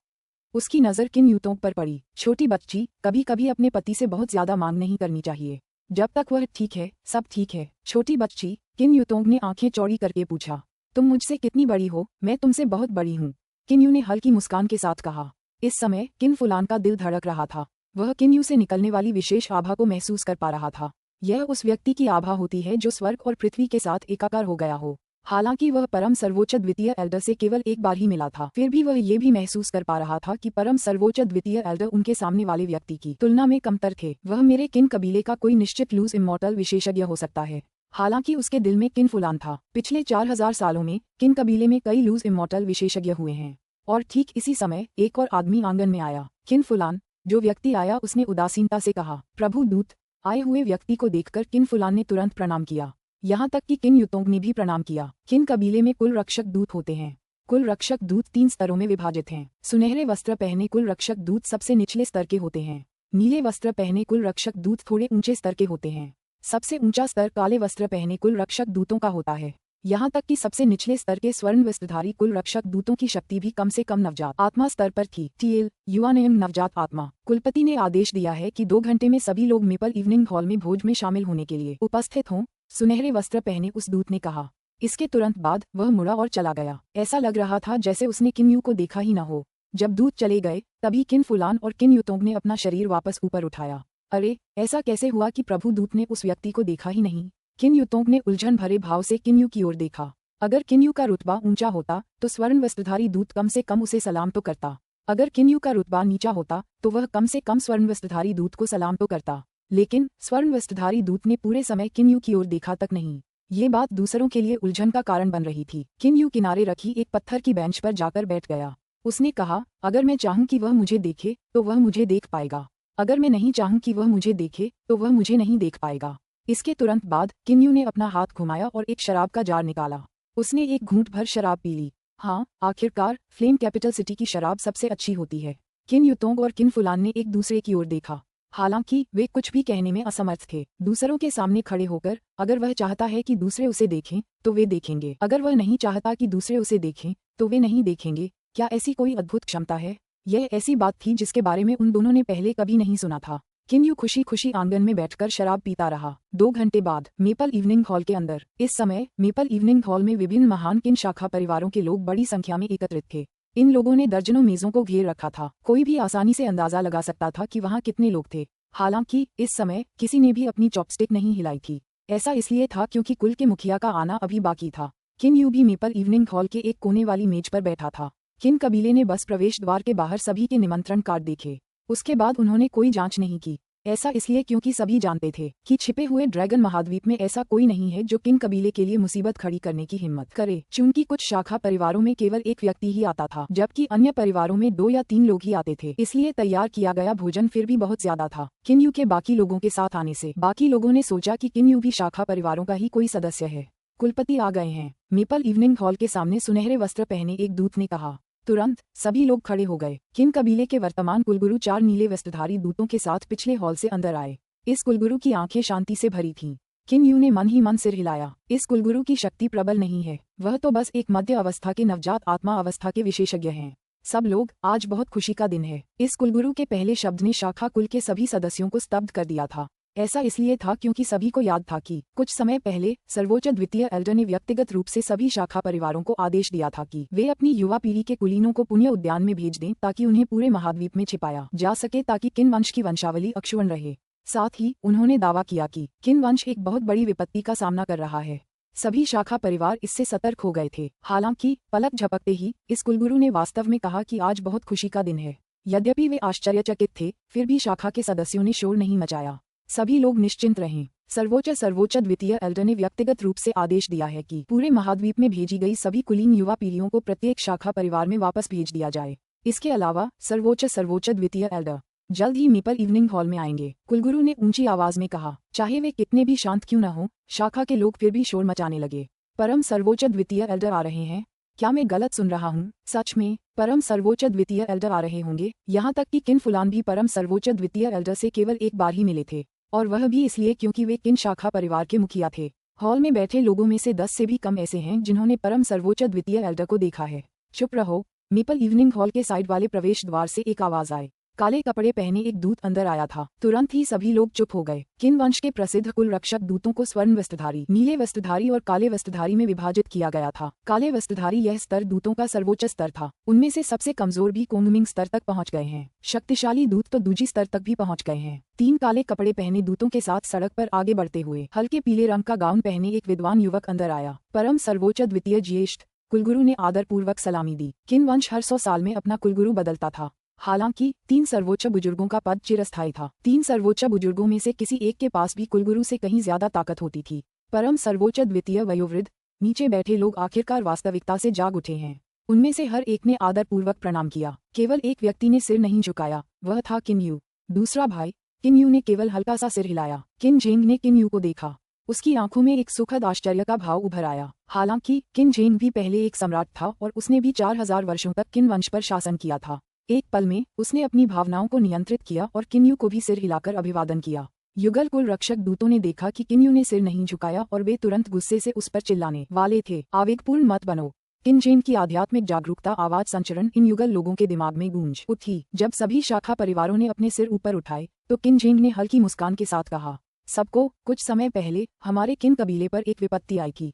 उसकी नज़र किन युतों पर पड़ी। छोटी बच्ची, कभी कभी अपने पति से बहुत ज्यादा मांग नहीं करनी चाहिए। जब तक वह ठीक है सब ठीक है। छोटी बच्ची, किन युतोंग ने आंखें चौड़ी करके पूछा। तुम मुझसे कितनी बड़ी हो? मैं तुमसे बहुत बड़ी हूँ। किन यू ने हल्की मुस्कान के साथ कहा। इस समय किन फुलान का दिल धड़क रहा था। वह किन यू से निकलने वाली विशेष आभा को महसूस कर पा रहा था। यह उस व्यक्ति की आभा होती है जो स्वर्ग और पृथ्वी के साथ एकाकार हो गया हो। हालांकि वह परम सर्वोच्च द्वितीय एल्डर से केवल एक बार ही मिला था, फिर भी वह ये भी महसूस कर पा रहा था कि परम सर्वोच्च द्वितीय एल्डर उनके सामने वाले व्यक्ति की तुलना में कमतर थे। वह मेरे किन कबीले का कोई निश्चित लूज इमॉर्टल विशेषज्ञ हो सकता है। हालांकि उसके दिल में किन फुलान था। पिछले 4000 सालों में किन कबीले में कई लूज इमॉर्टल विशेषज्ञ हुए हैं। और ठीक इसी समय एक और आदमी आंगन में आया। किन फुलान, जो व्यक्ति आया उसने उदासीनता से कहा, प्रभु दूत। आए हुए व्यक्ति को देखकर किन फुलान ने तुरंत प्रणाम किया। यहाँ तक कि किन युतोंग ने भी प्रणाम किया। किन कबीले में कुल रक्षक दूत होते हैं। कुल रक्षक दूत 3 स्तरों में विभाजित हैं। सुनहरे वस्त्र पहने कुल रक्षक दूत सबसे निचले स्तर के होते हैं। नीले वस्त्र पहने कुल रक्षक दूत थोड़े ऊंचे स्तर के होते हैं। सबसे ऊंचा स्तर काले वस्त्र पहने कुल रक्षक दूतों का होता है। यहाँ तक कि सबसे निचले स्तर के स्वर्ण वस्त्रधारी कुल रक्षक दूतों की शक्ति भी कम से कम नवजात आत्मा स्तर पर थी। टीएल युवानयम नवजात आत्मा। कुलपति ने आदेश दिया है कि 2 घंटे में सभी लोग मेपल इवनिंग हॉल में भोज में शामिल होने के लिए उपस्थित हों। सुनहरे वस्त्र पहने उस दूत ने कहा। इसके तुरंत बाद वह मुड़ा और चला गया। ऐसा लग रहा था जैसे उसने किन यू को देखा ही न हो। जब दूत चले गए तभी किन फुलान और किन युतोंग ने अपना शरीर वापस ऊपर उठाया। अरे, ऐसा कैसे हुआ कि प्रभु दूत ने उस व्यक्ति को देखा ही नहीं? किन युतोंग ने उलझन भरे भाव से किन यू की ओर देखा। अगर किन यू का रुतबा ऊंचा होता तो स्वर्ण वस्त्रधारी दूत कम से कम उसे सलाम तो करता। अगर किन यू का रुतबा नीचा होता तो वह कम से कम स्वर्ण वस्त्रधारी दूत को सलाम तो करता। लेकिन स्वर्ण वस्त्रधारी दूत ने पूरे समय किन यू की ओर देखा तक नहीं। ये बात दूसरों के लिए उलझन का कारण बन रही थी। किन यू किनारे रखी एक पत्थर की बेंच पर जाकर बैठ गया। उसने कहा, अगर मैं चाहूं कि वह मुझे देखे तो वह मुझे देख पाएगा। अगर मैं नहीं चाहूं कि वह मुझे देखे तो वह मुझे नहीं देख पाएगा। इसके तुरंत बाद किन यू ने अपना हाथ घुमाया और एक शराब का जार निकाला। उसने एक घूंट भर शराब पी ली। हाँ, आखिरकार फ्लेम कैपिटल सिटी की शराब सबसे अच्छी होती है। किन युतोंग और किन फुलान ने एक दूसरे की ओर देखा। हालांकि वे कुछ भी कहने में असमर्थ थे। दूसरों के सामने खड़े होकर अगर वह चाहता है कि दूसरे उसे देखें तो वे देखेंगे। अगर वह नहीं चाहता कि दूसरे उसे देखें तो वे नहीं देखेंगे। क्या ऐसी कोई अद्भुत क्षमता है? यह ऐसी बात थी जिसके बारे में उन दोनों ने पहले कभी नहीं सुना था। किन यू खुशी खुशी आंगन में बैठकर शराब पीता रहा। 2 घंटे बाद मेपल इवनिंग हॉल के अंदर। इस समय मेपल इवनिंग हॉल में विभिन्न महान किन शाखा परिवारों के लोग बड़ी संख्या में एकत्रित थे। इन लोगों ने दर्जनों मेजों को घेर रखा था। कोई भी आसानी से अंदाजा लगा सकता था कि वहाँ कितने लोग थे। हालांकि इस समय किसी ने भी अपनी चॉपस्टिक नहीं हिलाई थी। ऐसा इसलिए था क्योंकि कुल के मुखिया का आना अभी बाकी था। किन यू भी मेपल इवनिंग हॉल के एक कोने वाली मेज पर बैठा था। किन कबीले ने बस प्रवेश द्वार के बाहर सभी के निमंत्रण कार्ड देखे। उसके बाद उन्होंने कोई जांच नहीं की। ऐसा इसलिए क्योंकि सभी जानते थे कि छिपे हुए ड्रैगन महाद्वीप में ऐसा कोई नहीं है जो किन कबीले के लिए मुसीबत खड़ी करने की हिम्मत करे। चूंकि कुछ शाखा परिवारों में केवल एक व्यक्ति ही आता था, जबकि अन्य परिवारों में 2 या 3 लोग ही आते थे, इसलिए तैयार किया गया भोजन फिर भी बहुत ज्यादा था। किन यू के बाकी लोगों के साथ आने से बाकी लोगों ने सोचा कि किन यू भी शाखा परिवारों का ही कोई सदस्य है। कुलपति आ गए हैं। मेपल इवनिंग हॉल के सामने सुनहरे वस्त्र पहने एक दूत ने कहा। तुरंत सभी लोग खड़े हो गए। किन कबीले के वर्तमान कुलगुरु 4 नीले वस्त्रधारी दूतों के साथ पिछले हॉल से अंदर आए। इस कुलगुरु की आंखें शांति से भरी थीं। किन यू ने मन ही मन सिर हिलाया। इस कुलगुरु की शक्ति प्रबल नहीं है, वह तो बस एक मध्य अवस्था के नवजात आत्मा अवस्था के विशेषज्ञ हैं। सब लोग, आज बहुत खुशी का दिन है। इस कुलगुरु के पहले शब्द ने शाखा कुल के सभी सदस्यों को स्तब्ध कर दिया था। ऐसा इसलिए था क्योंकि सभी को याद था कि कुछ समय पहले सर्वोच्च द्वितीय एल्डर ने व्यक्तिगत रूप से सभी शाखा परिवारों को आदेश दिया था कि वे अपनी युवा पीढ़ी के कुलीनों को पुण्य उद्यान में भेज दें ताकि उन्हें पूरे महाद्वीप में छिपाया जा सके, ताकि किन वंश की वंशावली अक्षुण्ण रहे। साथ ही उन्होंने दावा किया कि किन वंश एक बहुत बड़ी विपत्ति का सामना कर रहा है। सभी शाखा परिवार इससे सतर्क हो गए थे। हालांकि पलक झपकते ही इस कुलगुरु ने वास्तव में कहा कि आज बहुत खुशी का दिन है। यद्यपि वे आश्चर्यचकित थे, फिर भी शाखा के सदस्यों ने शोर नहीं मचाया। सभी लोग निश्चिंत रहें। सर्वोच्च द्वितीय एल्डर ने व्यक्तिगत रूप से आदेश दिया है कि पूरे महाद्वीप में भेजी गई सभी कुलीन युवा पीढ़ियों को प्रत्येक शाखा परिवार में वापस भेज दिया जाए। इसके अलावा सर्वोच्च द्वितीय एल्डर जल्द ही मेपल इवनिंग हॉल में आएंगे। कुलगुरु ने ऊंची आवाज में कहा। चाहे वे कितने भी शांत क्यों न हो, शाखा के लोग फिर भी शोर मचाने लगे। परम सर्वोच्च द्वितीय एल्डर आ रहे हैं। क्या मैं गलत सुन रहा हूँ? सच में परम सर्वोच्च द्वितीय एल्डर आ रहे होंगे। यहाँ तक कि किन फुलान भी परम सर्वोच्च द्वितीय एल्डर से केवल एक बार ही मिले थे, और वह भी इसलिए क्योंकि वे किन शाखा परिवार के मुखिया थे। हॉल में बैठे लोगों में से 10 से भी कम ऐसे हैं जिन्होंने परम सर्वोच्च द्वितीय एल्डर को देखा है। चुप रहो। मेपल इवनिंग हॉल के साइड वाले प्रवेश द्वार से एक आवाज आई। काले कपड़े पहने एक दूत अंदर आया था। तुरंत ही सभी लोग चुप हो गए। किन वंश के प्रसिद्ध कुल रक्षक दूतों को स्वर्ण वस्त्रधारी, नीले वस्त्रधारी और काले वस्त्रधारी में विभाजित किया गया था। काले वस्त्रधारी यह स्तर दूतों का सर्वोच्च स्तर था। उनमें से सबसे कमजोर भी कोंगमिंग स्तर तक पहुंच गए हैं। शक्तिशाली दूत तो दूजी स्तर तक भी पहुंच गए हैं। 3 काले कपड़े पहने दूतों के साथ सड़क पर आगे बढ़ते हुए हल्के पीले रंग का गाउन पहने एक विद्वान युवक अंदर आया। परम सर्वोच्च द्वितीय ज्येष्ठ कुलगुरु ने आदरपूर्वक सलामी दी। किन वंश हर 100 साल में अपना कुलगुरु बदलता था। हालांकि 3 सर्वोच्च बुजुर्गों का पद चिरस्थायी था। 3 सर्वोच्च बुजुर्गों में से किसी एक के पास भी कुलगुरु से कहीं ज्यादा ताकत होती थी। परम सर्वोच्च द्वितीय वयोवृद्ध नीचे बैठे लोग आखिरकार वास्तविकता से जाग उठे हैं। उनमें से हर एक ने आदरपूर्वक प्रणाम किया। केवल एक व्यक्ति ने सिर नहीं झुकाया, वह था किन यू। दूसरा भाई किन यू ने केवल हल्का सा सिर हिलाया। किन जेंग ने किन यू को देखा। उसकी आंखों में एक सुखद आश्चर्य का भाव उभर आया। हालांकि किन जेंग भी पहले एक सम्राट था और उसने भी 4000 वर्षों तक किन वंश पर शासन किया था। एक पल में उसने अपनी भावनाओं को नियंत्रित किया और किन यू को भी सिर हिलाकर अभिवादन किया। युगल कुल रक्षक दूतों ने देखा कि किन यू ने सिर नहीं झुकाया और वे तुरंत गुस्से से उस पर चिल्लाने वाले थे। आवेगपूर्ण मत बनो। किन जेन की आध्यात्मिक जागरूकता आवाज संचरण इन युगल लोगों के दिमाग में गूंज उठी। जब सभी शाखा परिवारों ने अपने सिर ऊपर उठाए तो किन जेन ने हल्की मुस्कान के साथ कहा, सबको, कुछ समय पहले हमारे किन कबीले पर एक विपत्ति आई थी।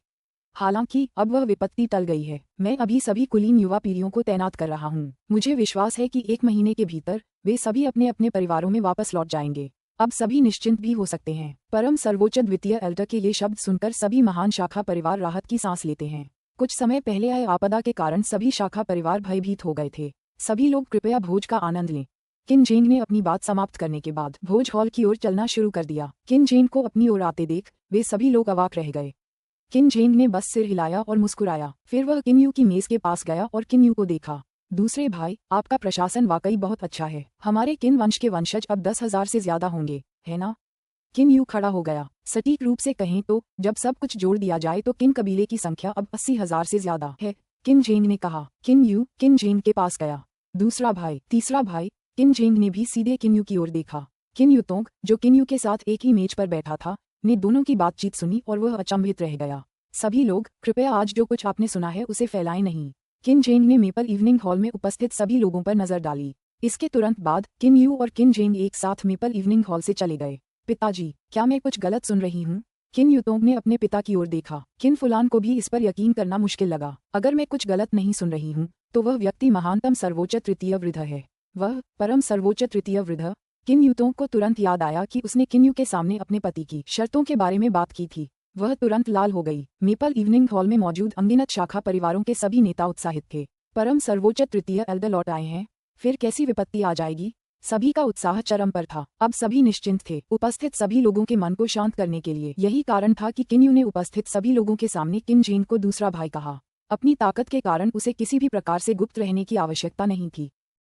हालांकि अब वह विपत्ति टल गई है। मैं अभी सभी कुलीन युवा पीढ़ियों को तैनात कर रहा हूँ। मुझे विश्वास है कि 1 महीने के भीतर वे सभी अपने अपने परिवारों में वापस लौट जाएंगे। अब सभी निश्चिंत भी हो सकते हैं। परम सर्वोच्च द्वितीय एल्डर के ये शब्द सुनकर सभी महान शाखा परिवार राहत की सांस लेते हैं। कुछ समय पहले आए आपदा के कारण सभी शाखा परिवार भयभीत हो गए थे। सभी लोग कृपया भोज का आनंद लें। किन जेंग ने अपनी बात समाप्त करने के बाद भोज हॉल की ओर चलना शुरू कर दिया। किन जेंग को अपनी ओर आते देख वे सभी लोग अवाक रह गए। किन जेंग ने बस सिर हिलाया और मुस्कुराया। फिर वह किन यू की मेज के पास गया और किन यू को देखा। दूसरे भाई, आपका प्रशासन वाकई बहुत अच्छा है। हमारे किन वंश के वंशज अब 10,000 से ज्यादा होंगे, है ना? किन यू खड़ा हो गया। सटीक रूप से कहें तो जब सब कुछ जोड़ दिया जाए तो किन कबीले की संख्या अब 80,000 से ज्यादा है, किन जेंग ने कहा। किन यू किन जेंग के पास गया। दूसरा भाई, तीसरा भाई, किन जेंग ने भी सीधे किन यू की ओर देखा। किन यूतोंग, जो किन यू के साथ एक ही मेज पर बैठा था, ने दोनों की बातचीत सुनी और वह अचंभित रह गया। सभी लोग, कृपया आज जो कुछ आपने सुना है उसे फैलाएं नहीं। किन जेंग ने मेपल इवनिंग हॉल में उपस्थित सभी लोगों पर नजर डाली। इसके तुरंत बाद किन यू और किन जेंग एक साथ मेपल इवनिंग हॉल से चले गए। पिताजी, क्या मैं कुछ गलत सुन रही हूँ? किन यूतोंग ने अपने पिता की ओर देखा। किन फुलान को भी इस पर यकीन करना मुश्किल लगा। अगर मैं कुछ गलत नहीं सुन रही हूँ तो वह व्यक्ति महानतम सर्वोच्च तृतीय वृद्ध है। वह परम सर्वोच्च तृतीय वृद्ध किम यूतों को तुरंत याद आया कि उसने किम यू के सामने अपने पति की शर्तों के बारे में बात की थी। वह तुरंत लाल हो गई। मेपल इवनिंग हॉल में मौजूद अनगिनत शाखा परिवारों के सभी नेता उत्साहित थे। परम सर्वोच्च तृतीय एल्डर लौट आए हैं, फिर कैसी विपत्ति आ जाएगी। सभी का उत्साह चरम पर था। अब सभी निश्चिंत थे। उपस्थित सभी लोगों के मन को शांत करने के लिए यही कारण था कि किम यू ने उपस्थित सभी लोगों के सामने किम जेन को दूसरा भाई कहा। अपनी ताकत के कारण उसे किसी भी प्रकार से गुप्त रहने की आवश्यकता नहीं थी।